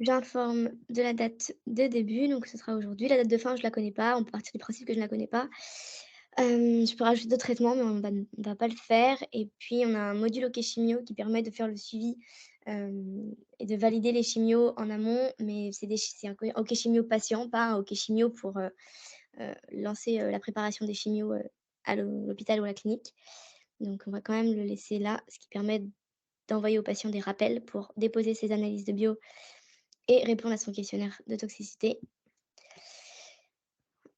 J'informe de la date de début, donc ce sera aujourd'hui. La date de fin, je ne la connais pas. On peut partir du principe que je ne la connais pas. Je peux rajouter d'autres traitements, mais on va pas le faire. Et puis, on a un module OK Chimio qui permet de faire le suivi et de valider les chimios en amont. Mais c'est un OK Chimio patient, pas un OK Chimio pour lancer la préparation des chimios à l'hôpital ou à la clinique. Donc on va quand même le laisser là, ce qui permet d'envoyer au patient des rappels pour déposer ses analyses de bio et répondre à son questionnaire de toxicité.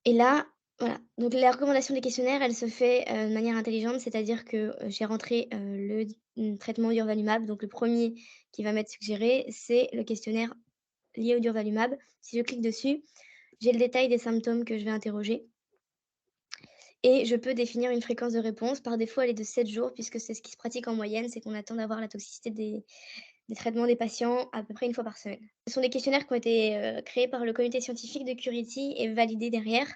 Et là, voilà, donc la recommandation des questionnaires, elle se fait, de manière intelligente, c'est-à-dire que, j'ai rentré, traitement durvalumab, donc le premier qui va m'être suggéré, c'est le questionnaire lié au durvalumab. Si je clique dessus, j'ai le détail des symptômes que je vais interroger et je peux définir une fréquence de réponse. Par défaut, elle est de 7 jours puisque c'est ce qui se pratique en moyenne, c'est qu'on attend d'avoir la toxicité des traitements des patients à peu près 1 fois par semaine. Ce sont des questionnaires qui ont été, créés par le comité scientifique de Curity et validés derrière.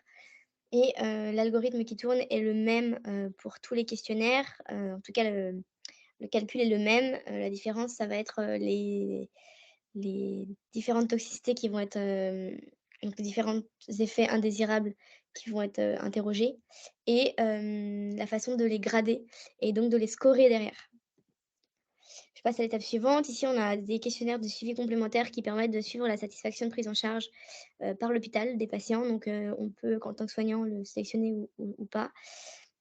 Et l'algorithme qui tourne est le même, pour tous les questionnaires, en tout cas le calcul est le même, la différence ça va être, les différentes toxicités qui vont être, donc les différents effets indésirables qui vont être, interrogés et la façon de les grader et donc de les scorer derrière. Je passe à l'étape suivante. Ici, on a des questionnaires de suivi complémentaire qui permettent de suivre la satisfaction de prise en charge, par l'hôpital des patients. Donc, on peut, en tant que soignant, le sélectionner ou pas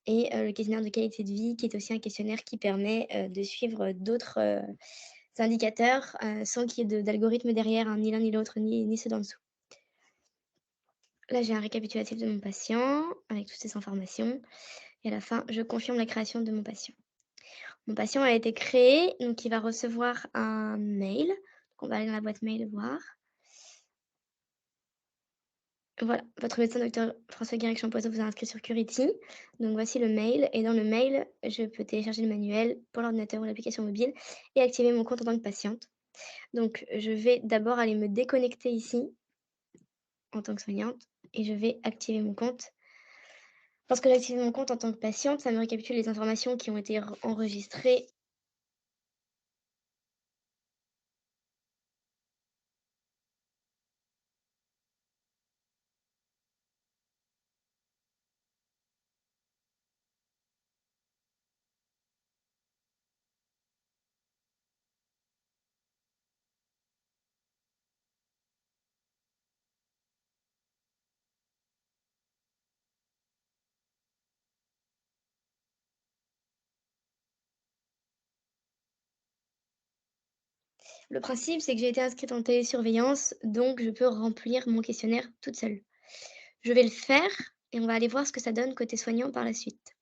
et le questionnaire de qualité de vie qui est aussi un questionnaire qui permet, de suivre, d'autres, indicateurs, sans qu'il y ait d'algorithme derrière, hein, ni l'un ni l'autre, ni ceux d'en dessous. Là, j'ai un récapitulatif de mon patient avec toutes ces informations et à la fin, je confirme la création de mon patient. Mon patient a été créé, donc il va recevoir un mail. Donc on va aller dans la boîte mail voir. Voilà, votre médecin docteur François Guérec Champoiseau vous a inscrit sur Curity. Donc voici le mail et dans le mail, je peux télécharger le manuel pour l'ordinateur ou l'application mobile et activer mon compte en tant que patiente. Donc je vais d'abord aller me déconnecter ici en tant que soignante et je vais activer mon compte. Lorsque j'active mon compte en tant que patiente, ça me récapitule les informations qui ont été enregistrées. Le principe, c'est que j'ai été inscrite en télésurveillance, donc je peux remplir mon questionnaire toute seule. Je vais le faire et on va aller voir ce que ça donne côté soignant par la suite.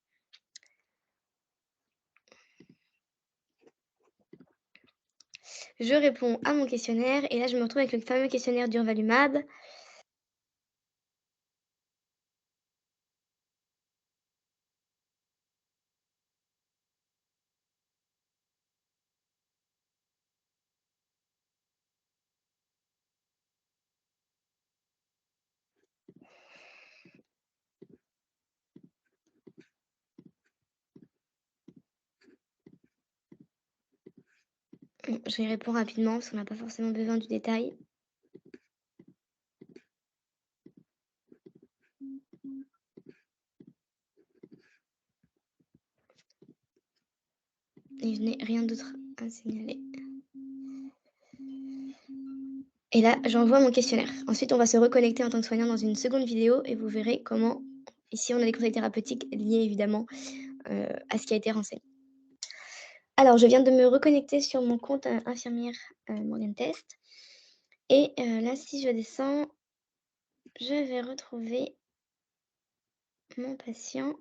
Je réponds à mon questionnaire et là, je me retrouve avec le fameux questionnaire durvalumab. Je y réponds rapidement parce qu'on n'a pas forcément besoin du détail. Et je n'ai rien d'autre à signaler. Et là, j'envoie mon questionnaire. Ensuite, on va se reconnecter en tant que soignant dans une seconde vidéo et vous verrez comment, ici, on a des conseils thérapeutiques liés évidemment à ce qui a été renseigné. Alors, je viens de me reconnecter sur mon compte infirmière Morgan Test. Et là, si je descends, je vais retrouver mon patient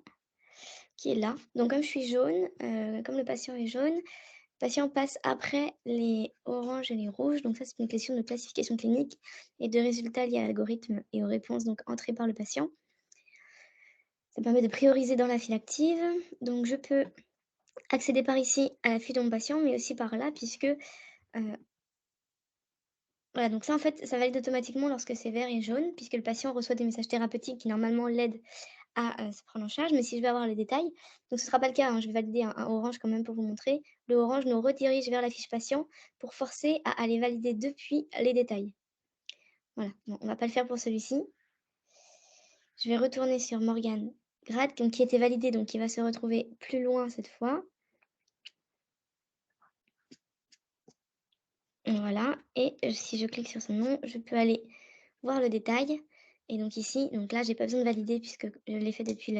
qui est là. Donc, comme je suis jaune, comme le patient est jaune, le patient passe après les oranges et les rouges. Donc, ça, c'est une question de classification clinique et de résultats liés à l'algorithme et aux réponses donc entrées par le patient. Ça permet de prioriser dans la file active. Donc, je peux accéder par ici à la fiche de mon patient, mais aussi par là, puisque voilà, donc ça, en fait, ça valide automatiquement lorsque c'est vert et jaune, puisque le patient reçoit des messages thérapeutiques qui, normalement, l'aident à se prendre en charge. Mais si je veux avoir les détails, donc ce ne sera pas le cas, hein, je vais valider un orange quand même pour vous montrer. Le orange nous redirige vers la fiche patient pour forcer à aller valider depuis les détails. Voilà, bon, on ne va pas le faire pour celui-ci. Je vais retourner sur Morgan Grad, donc, qui était validé, donc qui va se retrouver plus loin cette fois. Voilà, et si je clique sur son nom, je peux aller voir le détail. Et donc ici, donc là, j'ai pas besoin de valider puisque je l'ai fait depuis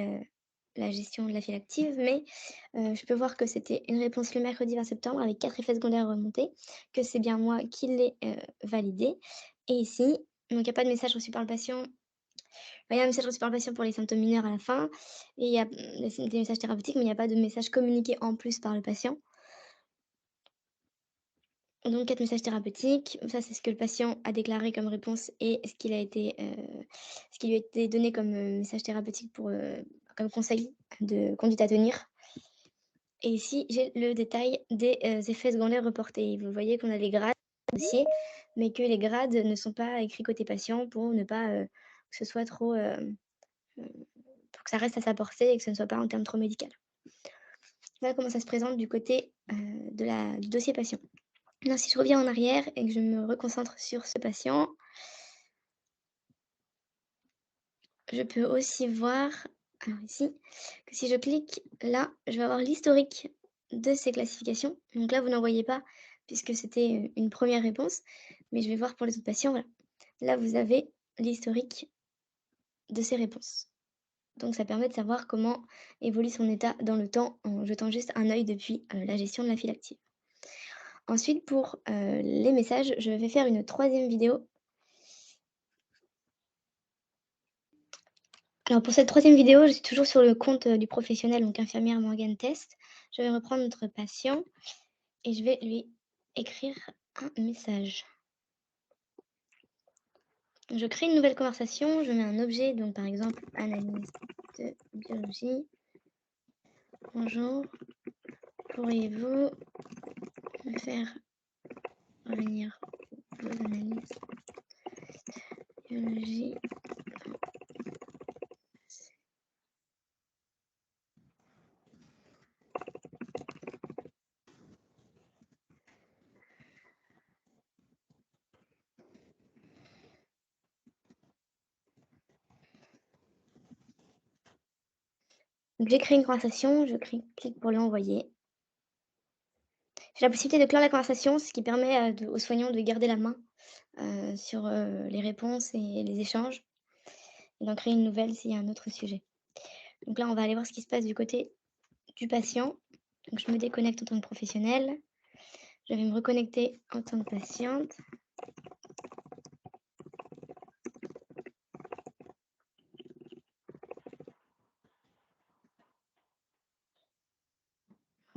la gestion de la file active, mais je peux voir que c'était une réponse le mercredi 20 septembre avec 4 effets secondaires remontés, que c'est bien moi qui l'ai validé. Et ici, donc il n'y a pas de message reçu par le patient. Il y a un message reçu par le patient pour les symptômes mineurs à la fin, et il y a des messages thérapeutiques, mais il n'y a pas de message communiqué en plus par le patient. Donc 4 messages thérapeutiques, ça c'est ce que le patient a déclaré comme réponse et ce qui lui a été donné comme message thérapeutique comme conseil de conduite à tenir. Et ici, j'ai le détail des effets secondaires reportés. Vous voyez qu'on a les grades dossier, mais que les grades ne sont pas écrits côté patient pour ne pas que ce soit trop, pour que ça reste à sa portée et que ce ne soit pas un terme trop médical. Voilà comment ça se présente du côté du dossier patient. Maintenant, si je reviens en arrière et que je me reconcentre sur ce patient, je peux aussi voir, alors ici, que si je clique là, je vais avoir l'historique de ces classifications. Donc là, vous n'en voyez pas puisque c'était une première réponse, mais je vais voir pour les autres patients. Voilà. Là, vous avez l'historique de ces réponses. Donc ça permet de savoir comment évolue son état dans le temps en jetant juste un œil depuis la gestion de la file active. Ensuite, pour les messages, je vais faire une troisième vidéo. Alors pour cette troisième vidéo, je suis toujours sur le compte du professionnel, donc infirmière Morgane Test. Je vais reprendre notre patient et je vais lui écrire un message. Je crée une nouvelle conversation, je mets un objet, donc par exemple analyse de biologie. Bonjour, pourriez-vous me faire revenir vos analyses biologie? Donc j'ai créé une conversation, je clique pour l'envoyer. J'ai la possibilité de clore la conversation, ce qui permet aux soignants de garder la main sur les réponses et les échanges, et d'en créer une nouvelle s'il y a un autre sujet. Donc là, on va aller voir ce qui se passe du côté du patient. Donc je me déconnecte en tant que professionnelle. Je vais me reconnecter en tant que patiente.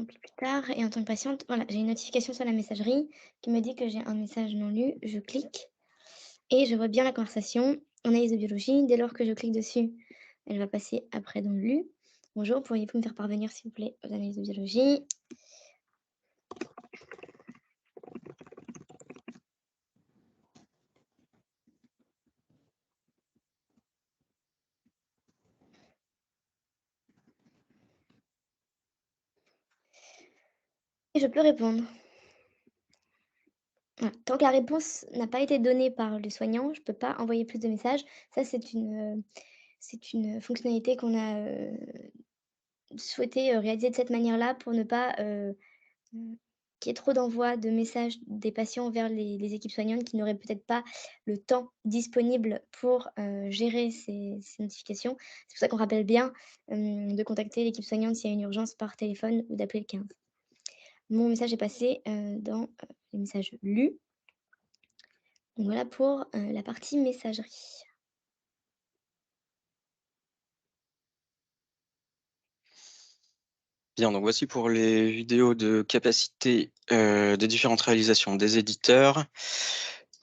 Plus tard, et en tant que patiente, voilà, j'ai une notification sur la messagerie qui me dit que j'ai un message non lu. Je clique et je vois bien la conversation. Analyse de biologie. Dès lors que je clique dessus, elle va passer après dans le lu. Bonjour, pourriez-vous me faire parvenir, s'il vous plaît, aux analyses de biologie? Et je peux répondre. Voilà. Tant que la réponse n'a pas été donnée par le soignant, je ne peux pas envoyer plus de messages. Ça, c'est une fonctionnalité qu'on a souhaité réaliser de cette manière-là pour ne pas qu'il y ait trop d'envoi de messages des patients vers les équipes soignantes qui n'auraient peut-être pas le temps disponible pour gérer ces notifications. C'est pour ça qu'on rappelle bien de contacter l'équipe soignante s'il y a une urgence par téléphone ou d'appeler le 15. Mon message est passé dans les messages lus. Donc voilà pour la partie messagerie. Bien, donc voici pour les vidéos de capacité des différentes réalisations des éditeurs.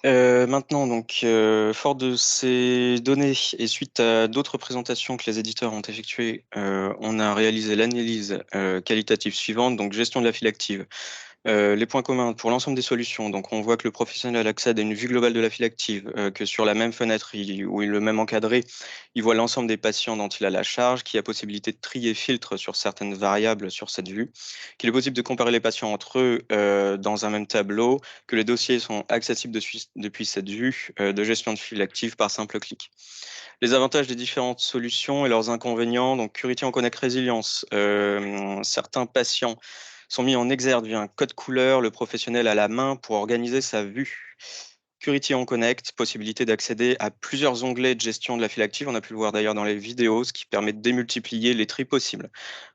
Maintenant, donc, fort de ces données et suite à d'autres présentations que les éditeurs ont effectuées, on a réalisé l'analyse qualitative suivante, donc gestion de la file active. Les points communs pour l'ensemble des solutions, donc on voit que le professionnel accède à une vue globale de la file active, que sur la même fenêtre où il est le même encadré, il voit l'ensemble des patients dont il a la charge, qu'il y a possibilité de trier filtre sur certaines variables sur cette vue, qu'il est possible de comparer les patients entre eux dans un même tableau, que les dossiers sont accessibles depuis cette vue de gestion de file active par simple clic. Les avantages des différentes solutions et leurs inconvénients, donc Curity en Connect Résilience, certains patients sont mis en exergue via un code couleur, le professionnel à la main pour organiser sa vue. Curity on Connect, possibilité d'accéder à plusieurs onglets de gestion de la file active. On a pu le voir d'ailleurs dans les vidéos, ce qui permet de démultiplier les tris possibles.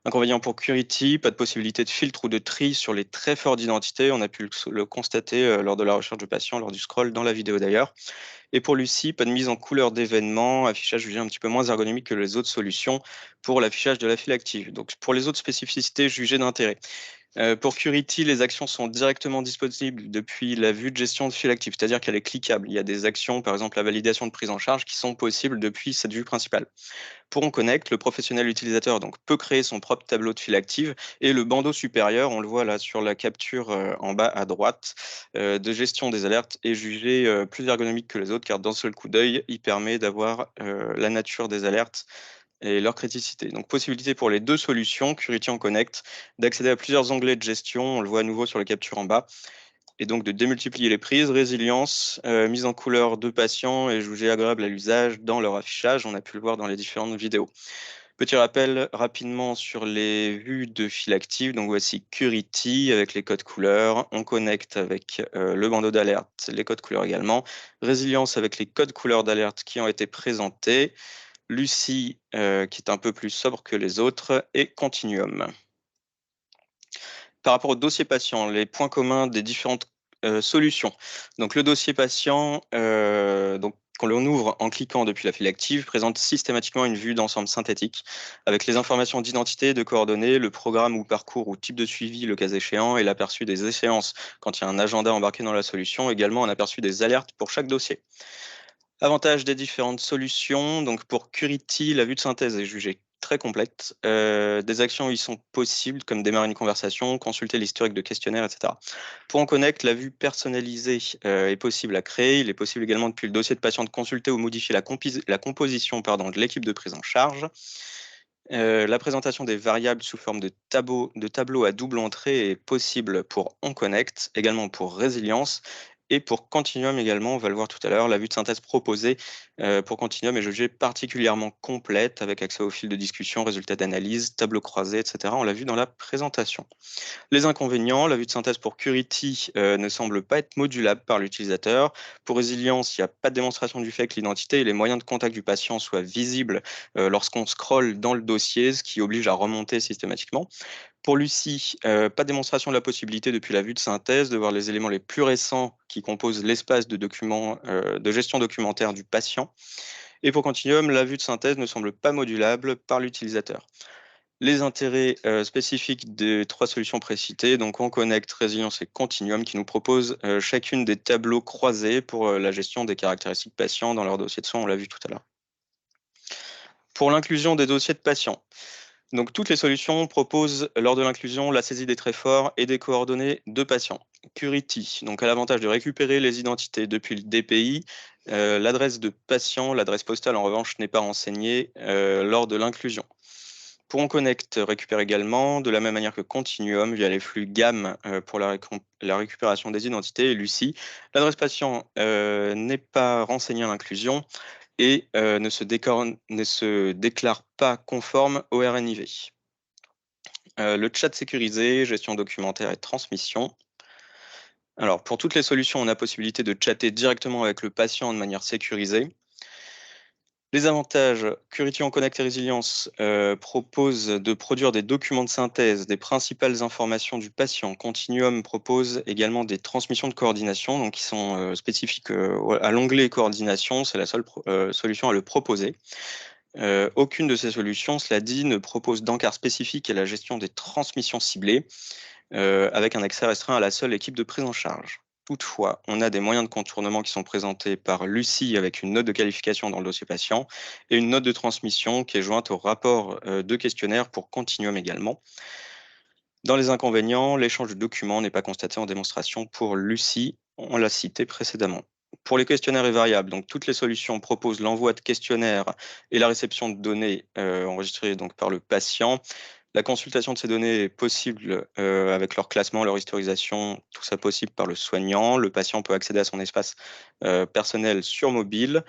Inconvénient pour Curity, pas de possibilité de filtre ou de tri sur les très forts d'identité. On a pu le constater lors de la recherche du patient, lors du scroll dans la vidéo d'ailleurs. Et pour Lucie, pas de mise en couleur d'événements, affichage jugé un petit peu moins ergonomique que les autres solutions pour l'affichage de la file active. Donc pour les autres spécificités jugées d'intérêt. Pour Curity, les actions sont directement disponibles depuis la vue de gestion de file active, c'est-à-dire qu'elle est cliquable. Il y a des actions, par exemple la validation de prise en charge, qui sont possibles depuis cette vue principale. Pour On Connect, le professionnel utilisateur donc, peut créer son propre tableau de file active et le bandeau supérieur, on le voit là sur la capture en bas à droite, de gestion des alertes est jugé plus ergonomique que les autres car d'un seul coup d'œil, il permet d'avoir la nature des alertes et leur criticité. Donc, possibilité pour les deux solutions, Curity on Connect, d'accéder à plusieurs onglets de gestion, on le voit à nouveau sur la capture en bas, et donc de démultiplier les prises, résilience, mise en couleur de patients et jugé agréable à l'usage dans leur affichage, on a pu le voir dans les différentes vidéos. Petit rappel rapidement sur les vues de file active, donc voici Curity avec les codes couleurs, On Connect avec le bandeau d'alerte, les codes couleurs également, résilience avec les codes couleurs d'alerte qui ont été présentés, Lucie, qui est un peu plus sobre que les autres, et Continuum. Par rapport au dossier patient, les points communs des différentes solutions. Donc le dossier patient, donc quand l'on ouvre en cliquant depuis la file active, présente systématiquement une vue d'ensemble synthétique avec les informations d'identité, de coordonnées, le programme ou parcours ou type de suivi, le cas échéant, et l'aperçu des échéances quand il y a un agenda embarqué dans la solution, également un aperçu des alertes pour chaque dossier. Avantage des différentes solutions, donc pour Curity, la vue de synthèse est jugée très complète. Des actions y sont possibles, comme démarrer une conversation, consulter l'historique de questionnaires, etc. Pour On Connect, la vue personnalisée est possible à créer. Il est possible également depuis le dossier de patient de consulter ou modifier la composition de l'équipe de prise en charge. La présentation des variables sous forme de tableau à double entrée est possible pour On Connect, également pour Résilience. Et pour Continuum également, on va le voir tout à l'heure, la vue de synthèse proposée pour Continuum est jugée particulièrement complète avec accès aux fils de discussion, résultats d'analyse, tableaux croisés, etc. On l'a vu dans la présentation. Les inconvénients, la vue de synthèse pour Curity ne semble pas être modulable par l'utilisateur. Pour Résilience, il n'y a pas de démonstration du fait que l'identité et les moyens de contact du patient soient visibles lorsqu'on scrolle dans le dossier, ce qui oblige à remonter systématiquement. Pour Lucie, pas de démonstration de la possibilité depuis la vue de synthèse de voir les éléments les plus récents qui composent l'espace de de gestion documentaire du patient. Et pour Continuum, la vue de synthèse ne semble pas modulable par l'utilisateur. Les intérêts spécifiques des trois solutions précitées, donc On Connect, Résilience et Continuum, qui nous proposent chacune des tableaux croisés pour la gestion des caractéristiques patients dans leur dossier de soins, on l'a vu tout à l'heure. Pour l'inclusion des dossiers de patients, donc toutes les solutions proposent lors de l'inclusion la saisie des traits forts et des coordonnées de patients. Curity donc a l'avantage de récupérer les identités depuis le DPI. L'adresse de patient, l'adresse postale en revanche n'est pas renseignée lors de l'inclusion. Pour On Connect récupère également, de la même manière que Continuum, via les flux GAM pour la récupération des identités, et Lucie. L'adresse patient n'est pas renseignée à l'inclusion et ne se déclare pas conforme au RNIV. Le chat sécurisé, gestion documentaire et transmission. Alors, pour toutes les solutions, on a possibilité de chatter directement avec le patient de manière sécurisée. Les avantages, Curity on Connect et Résilience propose de produire des documents de synthèse des principales informations du patient. Continuum propose également des transmissions de coordination, donc qui sont spécifiques à l'onglet coordination. C'est la seule solution à le proposer. Aucune de ces solutions, cela dit, ne propose d'encart spécifique à la gestion des transmissions ciblées, avec un accès restreint à la seule équipe de prise en charge. Toutefois, on a des moyens de contournement qui sont présentés par Lucie avec une note de qualification dans le dossier patient et une note de transmission qui est jointe au rapport de questionnaire pour Continuum également. Dans les inconvénients, l'échange de documents n'est pas constaté en démonstration pour Lucie, on l'a cité précédemment. Pour les questionnaires et variables, donc toutes les solutions proposent l'envoi de questionnaires et la réception de données enregistrées donc par le patient. La consultation de ces données est possible avec leur classement, leur historisation, tout ça possible par le soignant. Le patient peut accéder à son espace personnel sur mobile.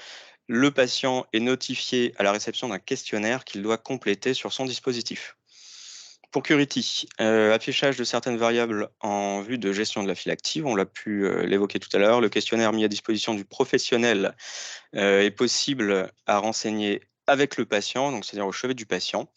Le patient est notifié à la réception d'un questionnaire qu'il doit compléter sur son dispositif. Pour Curity, affichage de certaines variables en vue de gestion de la file active, on l'a pu l'évoquer tout à l'heure. Le questionnaire mis à disposition du professionnel est possible à renseigner avec le patient, donc c'est-à-dire au chevet du patient.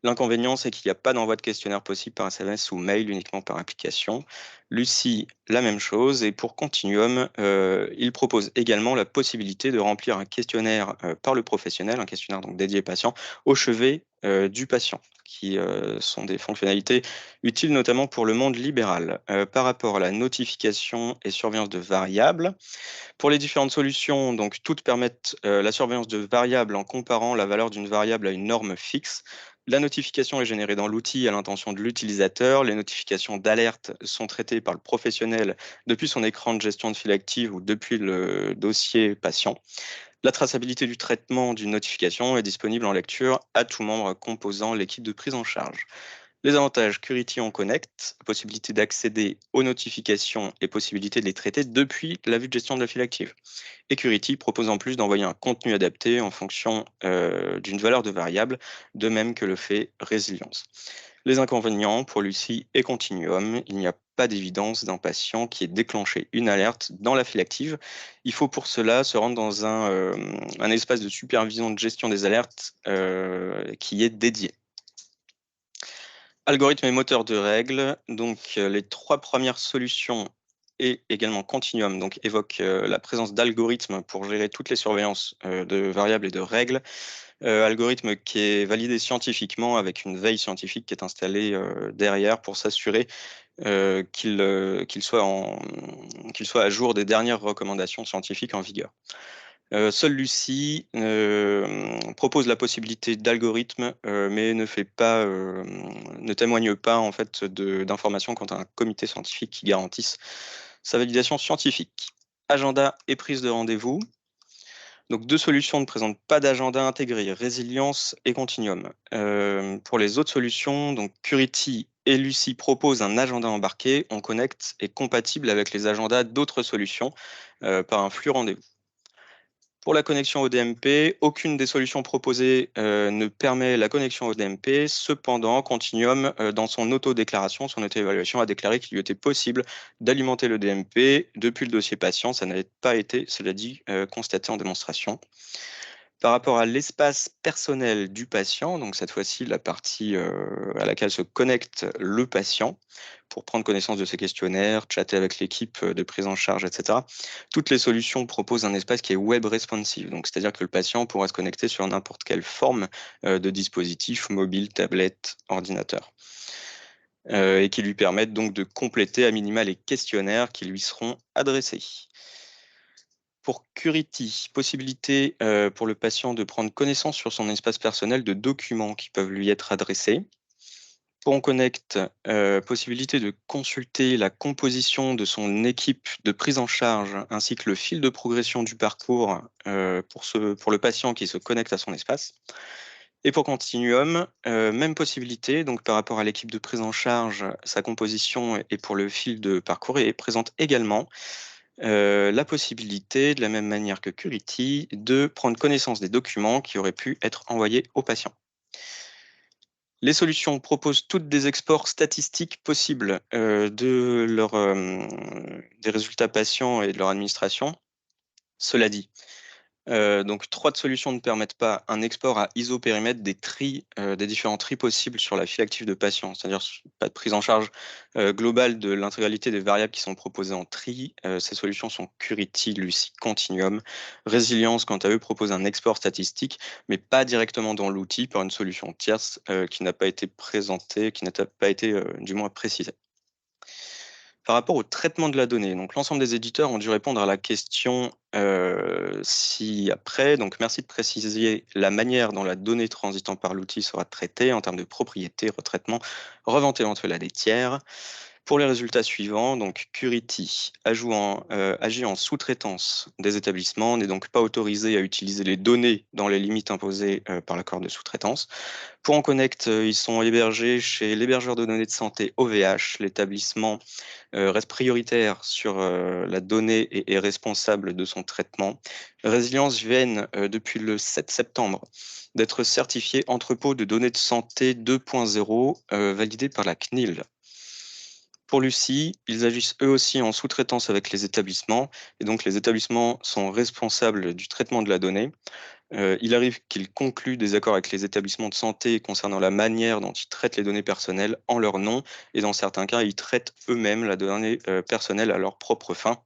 L'inconvénient, c'est qu'il n'y a pas d'envoi de questionnaire possible par SMS ou mail, uniquement par application. Lucie, la même chose. Et pour Continuum, il propose également la possibilité de remplir un questionnaire par le professionnel, un questionnaire donc dédié patient, au chevet du patient, qui sont des fonctionnalités utiles notamment pour le monde libéral. Par rapport à la notification et surveillance de variables, pour les différentes solutions, donc toutes permettent la surveillance de variables en comparant la valeur d'une variable à une norme fixe. La notification est générée dans l'outil à l'intention de l'utilisateur. Les notifications d'alerte sont traitées par le professionnel depuis son écran de gestion de file active ou depuis le dossier patient. La traçabilité du traitement d'une notification est disponible en lecture à tout membre composant l'équipe de prise en charge. Les avantages, Curity on Connect, possibilité d'accéder aux notifications et possibilité de les traiter depuis la vue de gestion de la file active. Et Curity propose en plus d'envoyer un contenu adapté en fonction d'une valeur de variable, de même que le fait Résilience. Les inconvénients pour Lucie et Continuum, il n'y a pas d'évidence d'un patient qui ait déclenché une alerte dans la file active. Il faut pour cela se rendre dans un espace de supervision de gestion des alertes qui est dédié. Algorithme et moteur de règles, donc les trois premières solutions et également Continuum donc, évoquent la présence d'algorithmes pour gérer toutes les surveillances de variables et de règles. Algorithme qui est validé scientifiquement avec une veille scientifique qui est installée derrière pour s'assurer qu'il soit à jour des dernières recommandations scientifiques en vigueur. Seule Lucie propose la possibilité d'algorithme, mais ne témoigne pas en fait d'informations quant à un comité scientifique qui garantisse sa validation scientifique. Agenda et prise de rendez-vous. Donc deux solutions ne présentent pas d'agenda intégré, Résilience et Continuum. Pour les autres solutions, donc Curity et Lucie proposent un agenda embarqué, on connecte et compatible avec les agendas d'autres solutions par un flux rendez-vous. Pour la connexion au DMP, aucune des solutions proposées ne permet la connexion au DMP. Cependant, Continuum, dans son auto-déclaration, son auto-évaluation, a déclaré qu'il lui était possible d'alimenter le DMP depuis le dossier patient. Ça n'avait pas été, cela dit, constaté en démonstration. Par rapport à l'espace personnel du patient, donc cette fois-ci la partie à laquelle se connecte le patient pour prendre connaissance de ses questionnaires, chatter avec l'équipe de prise en charge, etc. Toutes les solutions proposent un espace qui est web responsive, donc c'est-à-dire que le patient pourra se connecter sur n'importe quelle forme de dispositif, mobile, tablette, ordinateur, et qui lui permettent donc de compléter à minima les questionnaires qui lui seront adressés. Pour Curity, possibilité pour le patient de prendre connaissance sur son espace personnel de documents qui peuvent lui être adressés. Pour OnConnect, possibilité de consulter la composition de son équipe de prise en charge ainsi que le fil de progression du parcours pour le patient qui se connecte à son espace. Et pour Continuum, même possibilité, donc par rapport à l'équipe de prise en charge, sa composition et pour le fil de parcours est présente également. La possibilité, de la même manière que Curity, de prendre connaissance des documents qui auraient pu être envoyés aux patients. Les solutions proposent toutes des exports statistiques possibles des résultats patients et de leur administration. Cela dit, donc 3 de solutions ne permettent pas un export à isopérimètre des différents tris possibles sur la file active de patients, c'est-à-dire pas de prise en charge globale de l'intégralité des variables qui sont proposées en tri. Ces solutions sont Curity, Lucie, Continuum. Résilience, quant à eux, propose un export statistique, mais pas directement dans l'outil par une solution tierce qui n'a pas été présentée, qui n'a pas été du moins précisée. Par rapport au traitement de la donnée, donc l'ensemble des éditeurs ont dû répondre à la question ci-après. Donc merci de préciser la manière dont la donnée transitant par l'outil sera traitée en termes de propriété, retraitement, revente éventuelle à des tiers. Pour les résultats suivants, donc Curity agit en sous-traitance des établissements, n'est donc pas autorisé à utiliser les données dans les limites imposées par l'accord de sous-traitance. Pour OnConnect, ils sont hébergés chez l'hébergeur de données de santé OVH. L'établissement reste prioritaire sur la donnée et est responsable de son traitement. Résilience viennent depuis le 7 septembre d'être certifié entrepôt de données de santé 2.0 validé par la CNIL. Pour Lucie, ils agissent eux aussi en sous-traitance avec les établissements, et donc les établissements sont responsables du traitement de la donnée. Il arrive qu'ils concluent des accords avec les établissements de santé concernant la manière dont ils traitent les données personnelles en leur nom, et dans certains cas, ils traitent eux-mêmes la donnée personnelle à leur propre fin,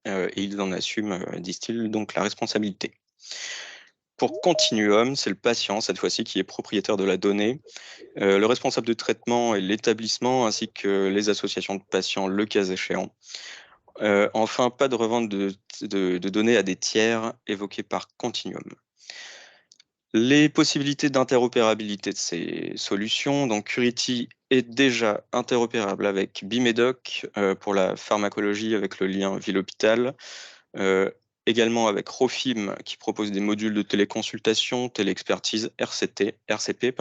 et ils en assument, disent-ils, donc la responsabilité. Pour Continuum, c'est le patient, cette fois-ci, qui est propriétaire de la donnée. Le responsable de traitement est l'établissement, ainsi que les associations de patients, le cas échéant. Enfin, pas de revente de données à des tiers évoquées par Continuum. Les possibilités d'interopérabilité de ces solutions, donc Curity est déjà interopérable avec Bimedoc pour la pharmacologie avec le lien ville-hôpital, également avec Rofim qui propose des modules de téléconsultation, téléexpertise RCP.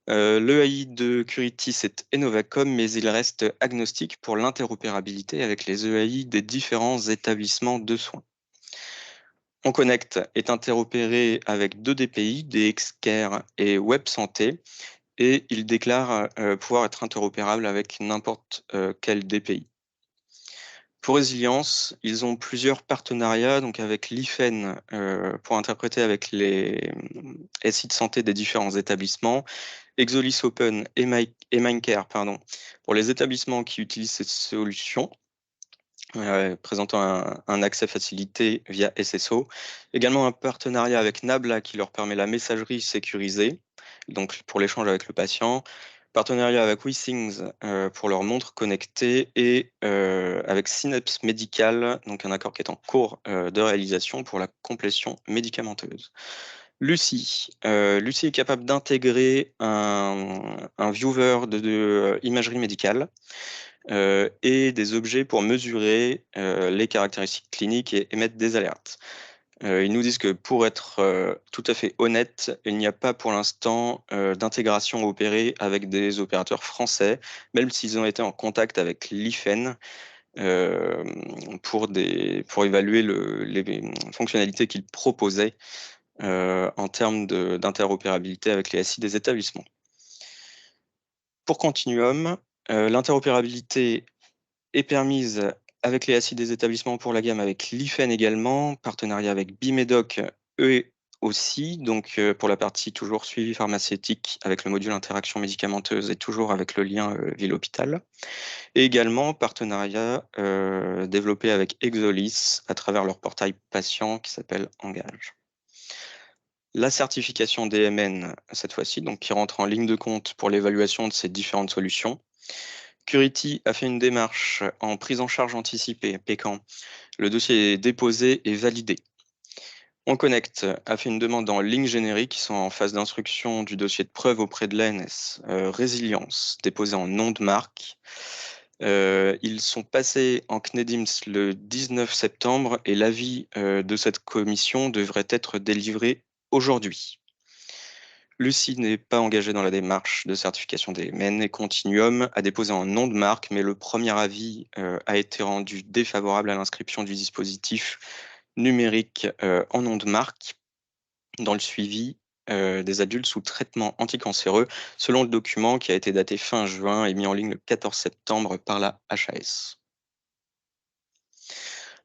L'EAI de Curity, c'est Enovacom, mais il reste agnostique pour l'interopérabilité avec les EAI des différents établissements de soins. OnConnect est interopéré avec 2 DPI, DXCare et Web Santé, et il déclare pouvoir être interopérable avec n'importe quel DPI. Pour Résilience, ils ont plusieurs partenariats, donc avec l'IFEN pour interpréter avec les SI de santé des différents établissements, Exolis Open et Mindcare pour les établissements qui utilisent cette solution, présentant un accès facilité via SSO. Également un partenariat avec Nabla qui leur permet la messagerie sécurisée, donc pour l'échange avec le patient. Partenariat avec WeThings pour leur montre connectée et avec Synapse Medical, donc un accord qui est en cours de réalisation pour la complétion médicamenteuse. Lucie est capable d'intégrer un viewer de imagerie médicale et des objets pour mesurer les caractéristiques cliniques et émettre des alertes. Ils nous disent que pour être tout à fait honnête, il n'y a pas pour l'instant d'intégration opérée avec des opérateurs français, même s'ils ont été en contact avec l'IFEN pour évaluer les fonctionnalités qu'ils proposaient en termes d'interopérabilité avec les SI des établissements. Pour Continuum, l'interopérabilité est permise avec les SI des établissements pour la gamme avec l'IFEN également, partenariat avec Bimedoc, eux aussi, donc pour la partie toujours suivi pharmaceutique avec le module interaction médicamenteuse et toujours avec le lien ville-hôpital. Et également partenariat développé avec Exolis à travers leur portail patient qui s'appelle Engage. La certification DMN, cette fois-ci, donc qui rentre en ligne de compte pour l'évaluation de ces différentes solutions. Curity a fait une démarche en prise en charge anticipée, PECAN. Le dossier est déposé et validé. OnConnect a fait une demande en ligne générique qui sont en phase d'instruction du dossier de preuve auprès de l'ANS. Résilience, déposé en nom de marque. Ils sont passés en CNEDIMS le 19 septembre et l'avis de cette commission devrait être délivré aujourd'hui. Lucie n'est pas engagée dans la démarche de certification des MEN et Continuum a déposé un nom de marque, mais le premier avis a été rendu défavorable à l'inscription du dispositif numérique en nom de marque dans le suivi des adultes sous traitement anticancéreux, selon le document qui a été daté fin juin et mis en ligne le 14 septembre par la HAS.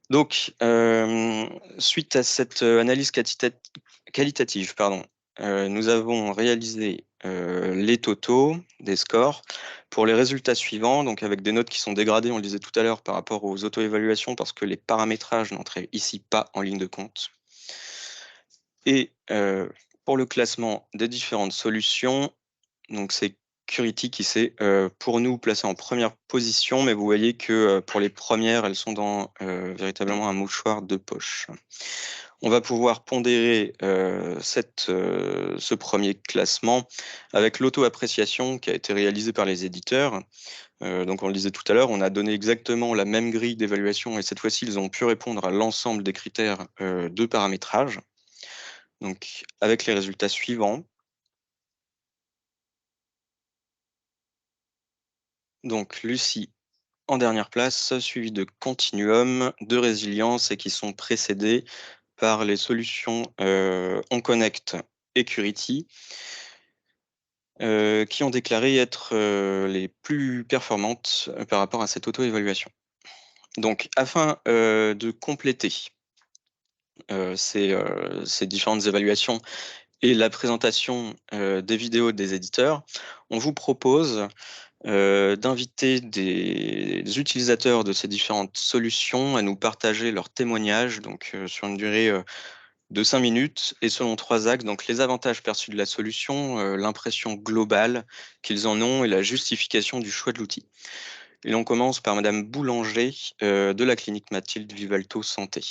Donc, suite à cette analyse qualitative, nous avons réalisé les totaux des scores pour les résultats suivants, donc avec des notes qui sont dégradées, on le disait tout à l'heure, par rapport aux auto-évaluations, parce que les paramétrages n'entraient ici pas en ligne de compte. Et pour le classement des différentes solutions, donc c'est Curity qui s'est pour nous placé en première position, mais vous voyez que pour les premières, elles sont dans véritablement un mouchoir de poche. On va pouvoir pondérer ce premier classement avec l'auto-appréciation qui a été réalisée par les éditeurs. Donc on le disait tout à l'heure, on a donné exactement la même grille d'évaluation et cette fois-ci, ils ont pu répondre à l'ensemble des critères de paramétrage. Donc avec les résultats suivants. Donc Lucie en dernière place, suivi de Continuum, de Résilience et qui sont précédés par les solutions OnConnect et Curity, qui ont déclaré être les plus performantes par rapport à cette auto-évaluation. Donc, afin de compléter ces différentes évaluations et la présentation des vidéos des éditeurs, on vous propose d'inviter des utilisateurs de ces différentes solutions à nous partager leurs témoignages, donc sur une durée de 5 minutes et selon 3 axes, donc les avantages perçus de la solution, l'impression globale qu'ils en ont et la justification du choix de l'outil. Et on commence par Madame Boulanger de la clinique Mathilde Vivalto Santé.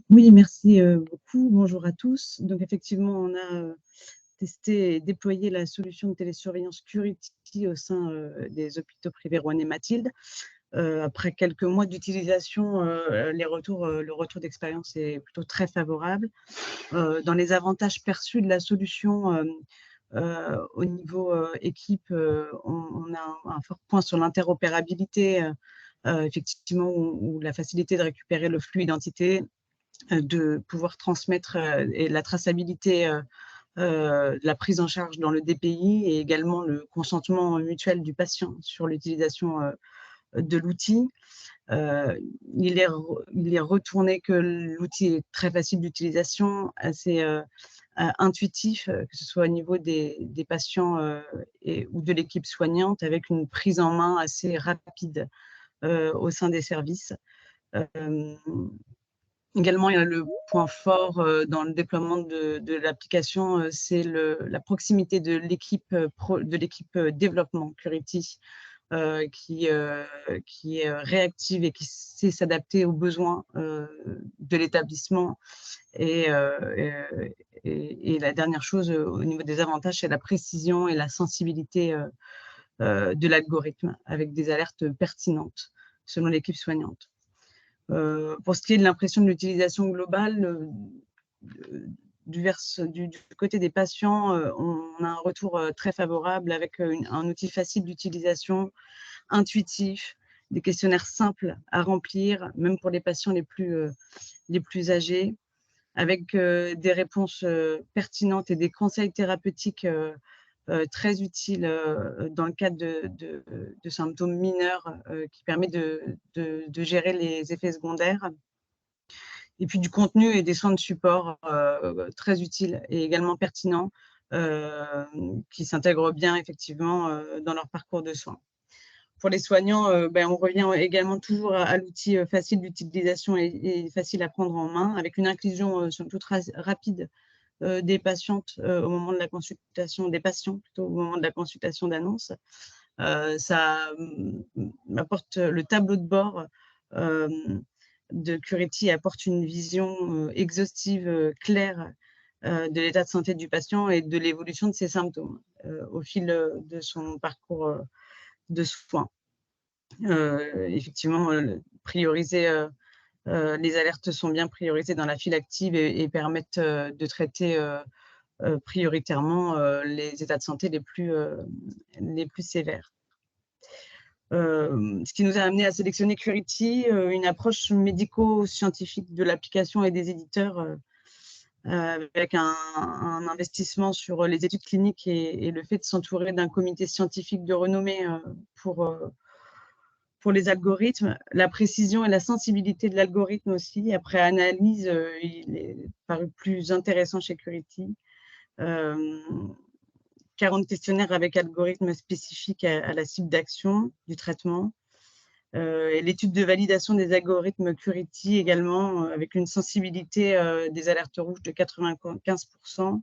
Oui, merci beaucoup. Bonjour à tous. Donc effectivement, on a testé et déployé la solution de télésurveillance Curity au sein des hôpitaux privés Rouen et Mathilde. Après quelques mois d'utilisation, le retour d'expérience est plutôt très favorable. Dans les avantages perçus de la solution, au niveau équipe, on a un fort point sur l'interopérabilité, effectivement, où la facilité de récupérer le flux identité, de pouvoir transmettre et la traçabilité de la prise en charge dans le DPI et également le consentement mutuel du patient sur l'utilisation de l'outil. Il est retourné que l'outil est très facile d'utilisation, assez intuitif, que ce soit au niveau des patients ou de l'équipe soignante, avec une prise en main assez rapide au sein des services. Également, il y a le point fort dans le déploiement de l'application, c'est la proximité de l'équipe développement Curity, qui est réactive et qui sait s'adapter aux besoins de l'établissement. Et la dernière chose au niveau des avantages, c'est la précision et la sensibilité de l'algorithme avec des alertes pertinentes selon l'équipe soignante. Pour ce qui est de l'impression de l'utilisation globale, du côté des patients, on a un retour très favorable avec un outil facile d'utilisation, intuitif, des questionnaires simples à remplir, même pour les patients les plus âgés, avec des réponses pertinentes et des conseils thérapeutiques très utiles dans le cadre de symptômes mineurs qui permet de gérer les effets secondaires. Et puis du contenu et des soins de support très utiles et également pertinents qui s'intègrent bien effectivement dans leur parcours de soins. Pour les soignants, on revient également toujours à l'outil facile d'utilisation et facile à prendre en main, avec une inclusion surtout très rapide des patientes au moment de la consultation, des patients plutôt au moment de la consultation d'annonce. Ça apporte le tableau de bord de Curity apporte une vision exhaustive, claire de l'état de santé du patient et de l'évolution de ses symptômes au fil de son parcours de soins. Effectivement, les alertes sont bien priorisées dans la file active et permettent de traiter prioritairement les états de santé les plus sévères. Ce qui nous a amené à sélectionner Curity, une approche médico-scientifique de l'application et des éditeurs avec un investissement sur les études cliniques et le fait de s'entourer d'un comité scientifique de renommée pour les algorithmes, la précision et la sensibilité de l'algorithme aussi. Après analyse, il est paru plus intéressant chez Curity. 40 questionnaires avec algorithmes spécifiques à la cible d'action du traitement. Et l'étude de validation des algorithmes Curity également, avec une sensibilité des alertes rouges de 95%,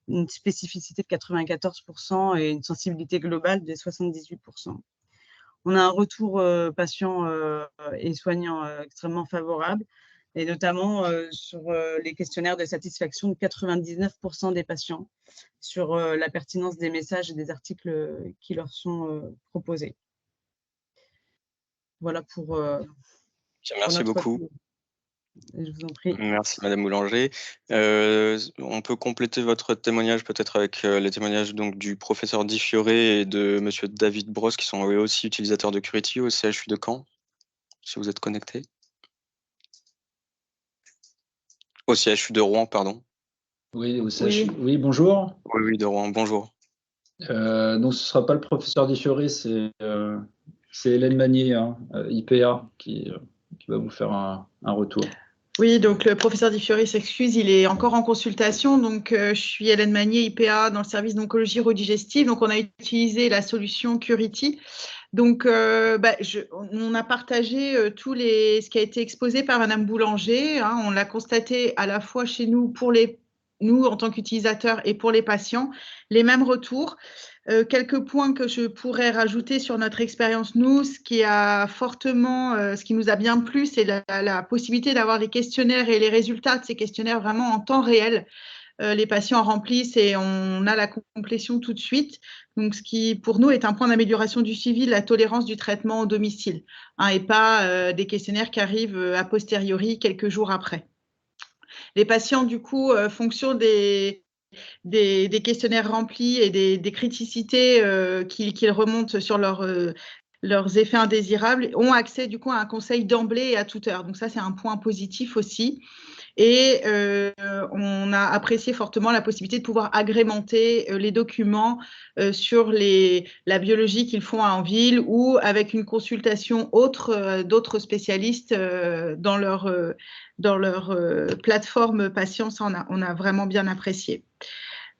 une spécificité de 94% et une sensibilité globale de 78%. On a un retour patient et soignant extrêmement favorable, et notamment sur les questionnaires de satisfaction de 99% des patients sur la pertinence des messages et des articles qui leur sont proposés. Voilà pour Merci notre beaucoup. retour. Je vous en prie. Merci Madame Boulanger. On peut compléter votre témoignage peut-être avec les témoignages donc, du professeur Di Fiore et de Monsieur David Brosse, qui sont eux aussi utilisateurs de Curity au CHU de Caen, si vous êtes connecté. Au CHU de Rouen, pardon. Oui, au CHU. Oui, bonjour. Oui, de Rouen, bonjour. Donc, ce ne sera pas le professeur Di Fiore, c'est Hélène Magnier, hein, IPA, qui va vous faire un retour. Oui, donc le professeur Di Fiore s'excuse, il est encore en consultation. Donc, je suis Hélène Magnier, IPA, dans le service d'oncologie redigestive. Donc, on a utilisé la solution Curity. Donc, on a partagé ce qui a été exposé par Madame Boulanger. Hein. On l'a constaté à la fois chez nous, nous en tant qu'utilisateurs et pour les patients, les mêmes retours. Quelques points que je pourrais rajouter sur notre expérience, nous, ce qui nous a bien plu, c'est la possibilité d'avoir les questionnaires et les résultats de ces questionnaires vraiment en temps réel. Les patients remplissent et on a la complétion tout de suite. Donc, ce qui, pour nous, est un point d'amélioration du suivi de la tolérance du traitement au domicile, hein, et pas des questionnaires qui arrivent a posteriori quelques jours après. Les patients, du coup, fonction des questionnaires remplis et des criticités qu'ils remontent sur leurs effets indésirables, ont accès du coup à un conseil d'emblée et à toute heure. Donc ça, c'est un point positif aussi. Et on a apprécié fortement la possibilité de pouvoir agrémenter les documents sur la biologie qu'ils font en ville ou avec une consultation d'autres spécialistes dans leur plateforme patient. Ça, on a vraiment bien apprécié.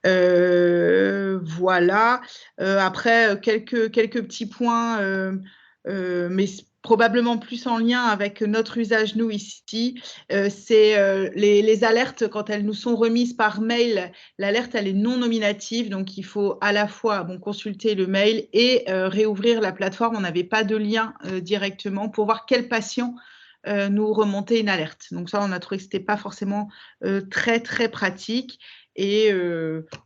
Voilà. Après, quelques petits points, mais probablement plus en lien avec notre usage, nous, ici. C'est les alertes, quand elles nous sont remises par mail, l'alerte, elle est non nominative, donc il faut à la fois consulter le mail et réouvrir la plateforme. On n'avait pas de lien directement pour voir quel patient nous remontait une alerte. Donc ça, on a trouvé que ce n'était pas forcément très, très pratique. Et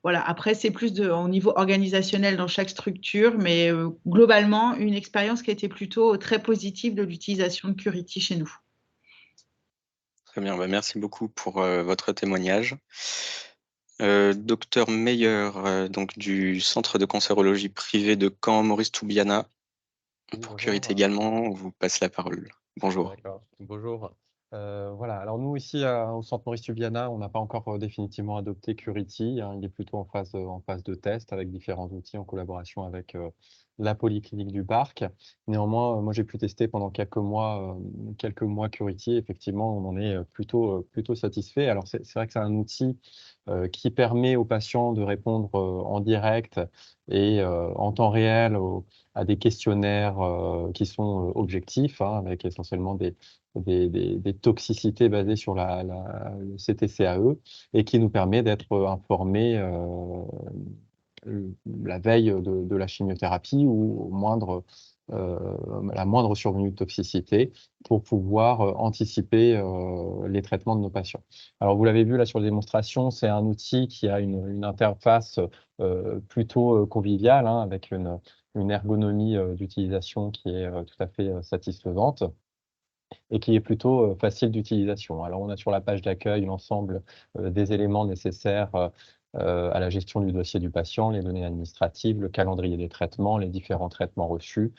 voilà, après, c'est plus au niveau organisationnel dans chaque structure, mais globalement, une expérience qui a été plutôt très positive de l'utilisation de Curity chez nous. Très bien, merci beaucoup pour votre témoignage. Docteur Meyer, donc du Centre de cancérologie privé de Caen, Maurice Toubiana, pour Curity également, on vous passe la parole. Bonjour. D'accord, bonjour. Voilà, alors nous ici au Centre Maurice Toubiana, on n'a pas encore définitivement adopté Curity, hein, il est plutôt en phase de test avec différents outils en collaboration avec la polyclinique du Parc. Néanmoins, moi j'ai pu tester pendant quelques mois Curity, effectivement on en est plutôt satisfait. Alors c'est vrai que c'est un outil qui permet aux patients de répondre en direct et en temps réel à des questionnaires qui sont objectifs, hein, avec essentiellement des toxicités basées sur le CTCAE et qui nous permet d'être informés la veille de la chimiothérapie ou la moindre survenue de toxicité pour pouvoir anticiper les traitements de nos patients. Alors, vous l'avez vu là sur la démonstration, c'est un outil qui a une interface plutôt conviviale, hein, avec une ergonomie d'utilisation qui est tout à fait satisfaisante et qui est plutôt facile d'utilisation. Alors, on a sur la page d'accueil l'ensemble des éléments nécessaires à la gestion du dossier du patient, les données administratives, le calendrier des traitements, les différents traitements reçus.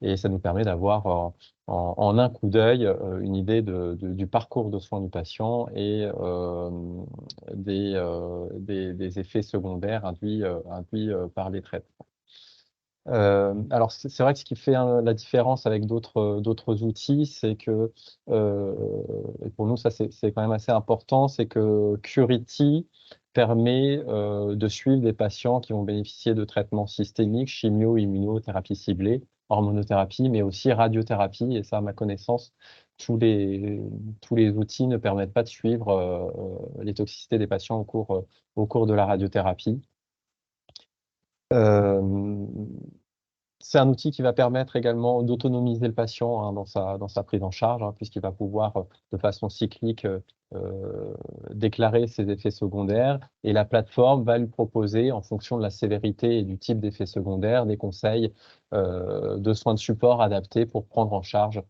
Et ça nous permet d'avoir en un coup d'œil une idée du parcours de soins du patient et des effets secondaires induits par les traitements. Alors, c'est vrai que ce qui fait la différence avec d'autres outils, c'est que, et pour nous, ça c'est quand même assez important, c'est que Curity permet de suivre des patients qui vont bénéficier de traitements systémiques, chimio, immunothérapie ciblée, hormonothérapie, mais aussi radiothérapie. Et ça, à ma connaissance, tous les outils ne permettent pas de suivre les toxicités des patients au cours de la radiothérapie. C'est un outil qui va permettre également d'autonomiser le patient hein, dans sa prise en charge, hein, puisqu'il va pouvoir de façon cyclique déclarer ses effets secondaires et la plateforme va lui proposer, en fonction de la sévérité et du type d'effets secondaires, des conseils de soins de support adaptés pour prendre en charge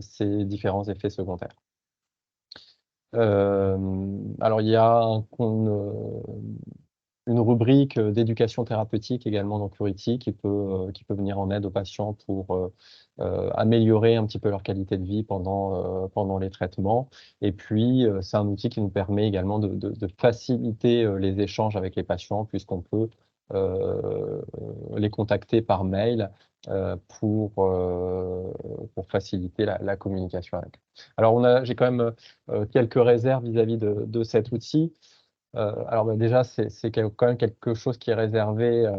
ces différents effets secondaires. Alors, il y a une rubrique d'éducation thérapeutique également dans Curity qui peut venir en aide aux patients pour améliorer un petit peu leur qualité de vie pendant les traitements. Et puis, c'est un outil qui nous permet également de faciliter les échanges avec les patients puisqu'on peut les contacter par mail pour faciliter la communication avec eux. Alors, j'ai quand même quelques réserves vis-à-vis de cet outil. Alors déjà, c'est quand même quelque chose qui est réservé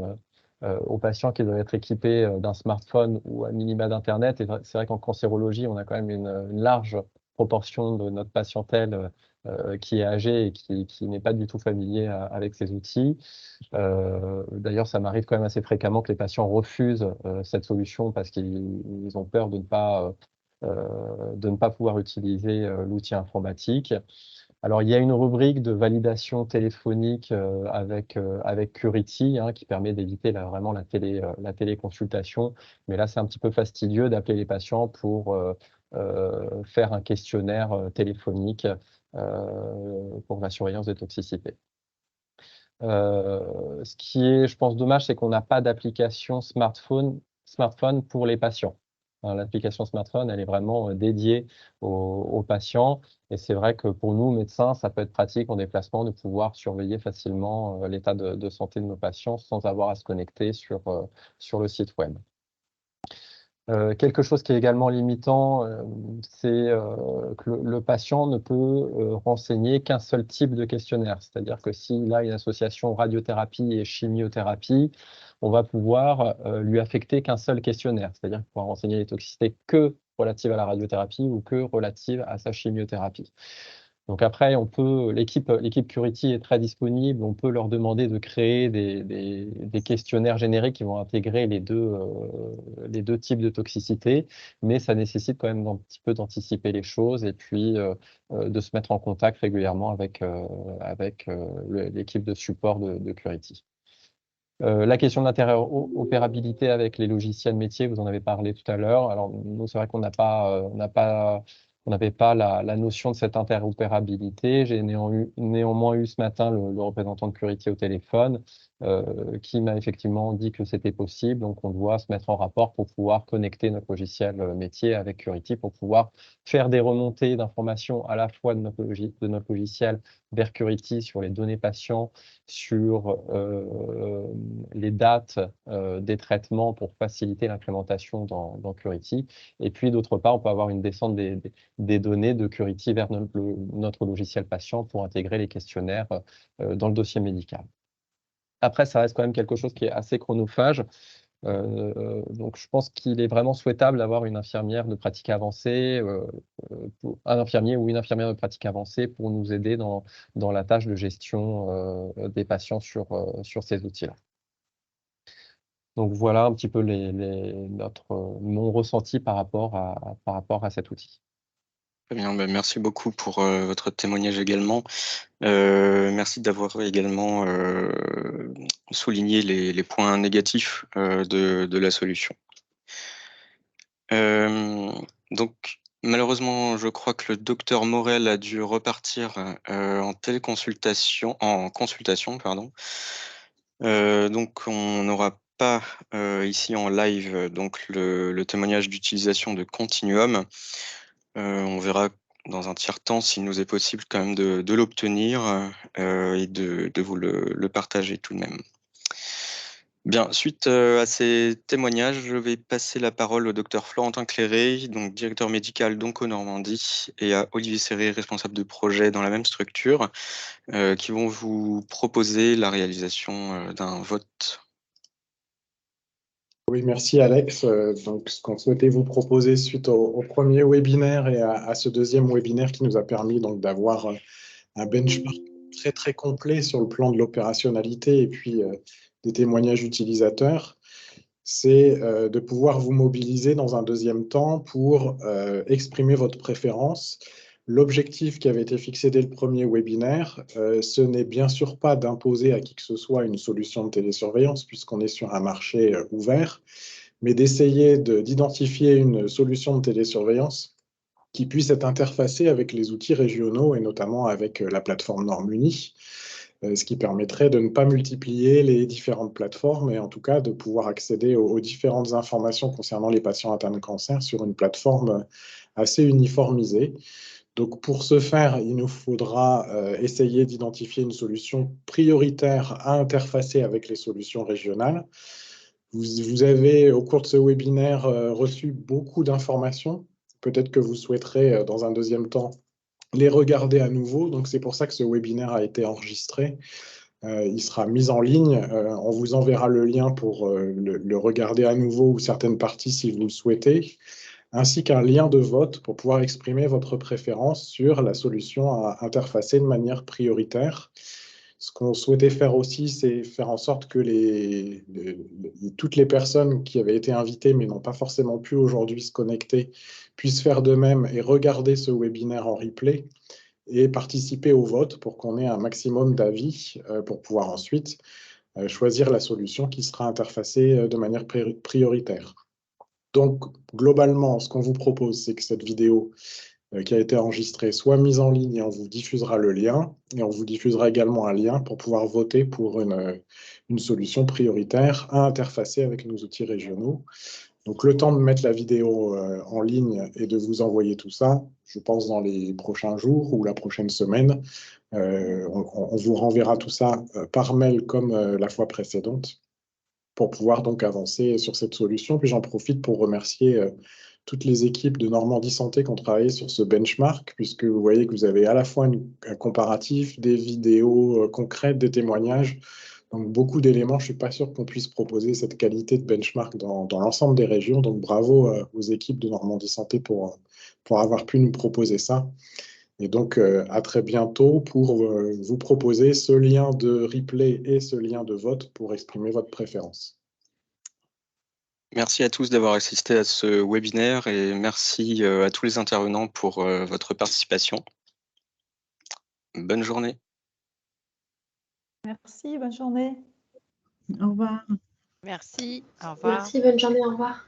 aux patients qui doivent être équipés d'un smartphone ou à minima d'Internet. Et c'est vrai qu'en cancérologie, on a quand même une large proportion de notre patientèle qui est âgée et qui n'est pas du tout familier avec ces outils. D'ailleurs, ça m'arrive quand même assez fréquemment que les patients refusent cette solution parce qu'ils ont peur de ne pas pouvoir utiliser l'outil informatique. Alors, il y a une rubrique de validation téléphonique avec Curity hein, qui permet d'éviter vraiment la téléconsultation. Mais là, c'est un petit peu fastidieux d'appeler les patients pour faire un questionnaire téléphonique pour la surveillance des toxicités. Ce qui est, je pense, dommage, c'est qu'on n'a pas d'application smartphone pour les patients. L'application smartphone, elle est vraiment dédiée aux patients. Et c'est vrai que pour nous, médecins, ça peut être pratique en déplacement de pouvoir surveiller facilement l'état de santé de nos patients sans avoir à se connecter sur le site web. Quelque chose qui est également limitant, c'est que le patient ne peut renseigner qu'un seul type de questionnaire. C'est-à-dire que s'il a une association radiothérapie et chimiothérapie, on va pouvoir lui affecter qu'un seul questionnaire. C'est-à-dire qu'il pourra renseigner les toxicités que relatives à la radiothérapie ou que relatives à sa chimiothérapie. Donc après, l'équipe Curity est très disponible, on peut leur demander de créer des questionnaires génériques qui vont intégrer les deux types de toxicité, mais ça nécessite quand même un petit peu d'anticiper les choses et puis de se mettre en contact régulièrement avec l'équipe de support de Curity. La question de l'interopérabilité avec les logiciels métiers, vous en avez parlé tout à l'heure. Alors nous, c'est vrai qu'on n'avait pas la notion de cette interopérabilité. J'ai néanmoins eu ce matin le représentant de Curity au téléphone qui m'a effectivement dit que c'était possible. Donc, on doit se mettre en rapport pour pouvoir connecter notre logiciel métier avec Curity pour pouvoir faire des remontées d'informations à la fois de notre logiciel vers Curity sur les données patients, sur les dates des traitements pour faciliter l'implémentation dans Curity. Et puis, d'autre part, on peut avoir une descente des données de Curity vers notre logiciel patient pour intégrer les questionnaires dans le dossier médical. Après, ça reste quand même quelque chose qui est assez chronophage. Donc, je pense qu'il est vraiment souhaitable d'avoir une infirmière de pratique avancée, un infirmier ou une infirmière de pratique avancée pour nous aider dans la tâche de gestion des patients sur ces outils-là. Donc, voilà un petit peu mon ressenti par rapport à cet outil. Très bien, merci beaucoup pour votre témoignage également. Merci d'avoir également souligné les points négatifs de la solution. Donc, malheureusement, je crois que le docteur Morel a dû repartir en consultation, pardon. Donc, on n'aura pas ici en live donc le témoignage d'utilisation de Continuum. On verra dans un tiers temps s'il nous est possible quand même de l'obtenir et de vous le partager tout de même. Bien, suite à ces témoignages, je vais passer la parole au docteur Florentin Cléré, donc directeur médical d'Onco Normandie, et à Olivier Serré, responsable de projet dans la même structure, qui vont vous proposer la réalisation d'un vote. Oui, merci Alex. Donc, ce qu'on souhaitait vous proposer suite au premier webinaire et à ce deuxième webinaire qui nous a permis donc d'avoir un benchmark très très complet sur le plan de l'opérationnalité et puis des témoignages utilisateurs. c'est de pouvoir vous mobiliser dans un deuxième temps pour exprimer votre préférence. L'objectif qui avait été fixé dès le premier webinaire, ce n'est bien sûr pas d'imposer à qui que ce soit une solution de télésurveillance, puisqu'on est sur un marché ouvert, mais d'essayer d'identifier une solution de télésurveillance qui puisse être interfacée avec les outils régionaux et notamment avec la plateforme NorMuni, ce qui permettrait de ne pas multiplier les différentes plateformes et en tout cas de pouvoir accéder aux différentes informations concernant les patients atteints de cancer sur une plateforme assez uniformisée. Donc, pour ce faire, il nous faudra essayer d'identifier une solution prioritaire à interfacer avec les solutions régionales. Vous avez, au cours de ce webinaire, reçu beaucoup d'informations. Peut-être que vous souhaiterez, dans un deuxième temps, les regarder à nouveau. Donc, c'est pour ça que ce webinaire a été enregistré. Il sera mis en ligne. On vous enverra le lien pour le regarder à nouveau ou certaines parties si vous le souhaitez, ainsi qu'un lien de vote pour pouvoir exprimer votre préférence sur la solution à interfacer de manière prioritaire. Ce qu'on souhaitait faire aussi, c'est faire en sorte que toutes les personnes qui avaient été invitées mais n'ont pas forcément pu aujourd'hui se connecter puissent faire de même et regarder ce webinaire en replay et participer au vote pour qu'on ait un maximum d'avis pour pouvoir ensuite choisir la solution qui sera interfacée de manière prioritaire. Donc, globalement, ce qu'on vous propose, c'est que cette vidéo qui a été enregistrée soit mise en ligne et on vous diffusera le lien. Et on vous diffusera également un lien pour pouvoir voter pour une solution prioritaire à interfacer avec nos outils régionaux. Donc, le temps de mettre la vidéo en ligne et de vous envoyer tout ça, je pense dans les prochains jours ou la prochaine semaine, on vous renverra tout ça par mail comme la fois précédente, pour pouvoir donc avancer sur cette solution. Puis j'en profite pour remercier toutes les équipes de Normandie Santé qui ont travaillé sur ce benchmark, puisque vous voyez que vous avez à la fois un comparatif, des vidéos concrètes, des témoignages, donc beaucoup d'éléments. Je ne suis pas sûr qu'on puisse proposer cette qualité de benchmark dans l'ensemble des régions. Donc bravo aux équipes de Normandie Santé pour avoir pu nous proposer ça. Et donc, à très bientôt pour vous proposer ce lien de replay et ce lien de vote pour exprimer votre préférence. Merci à tous d'avoir assisté à ce webinaire et merci à tous les intervenants pour votre participation. Bonne journée. Merci, bonne journée. Au revoir. Merci, au revoir. Merci, bonne journée, au revoir.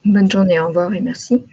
Bonne journée, au revoir et merci.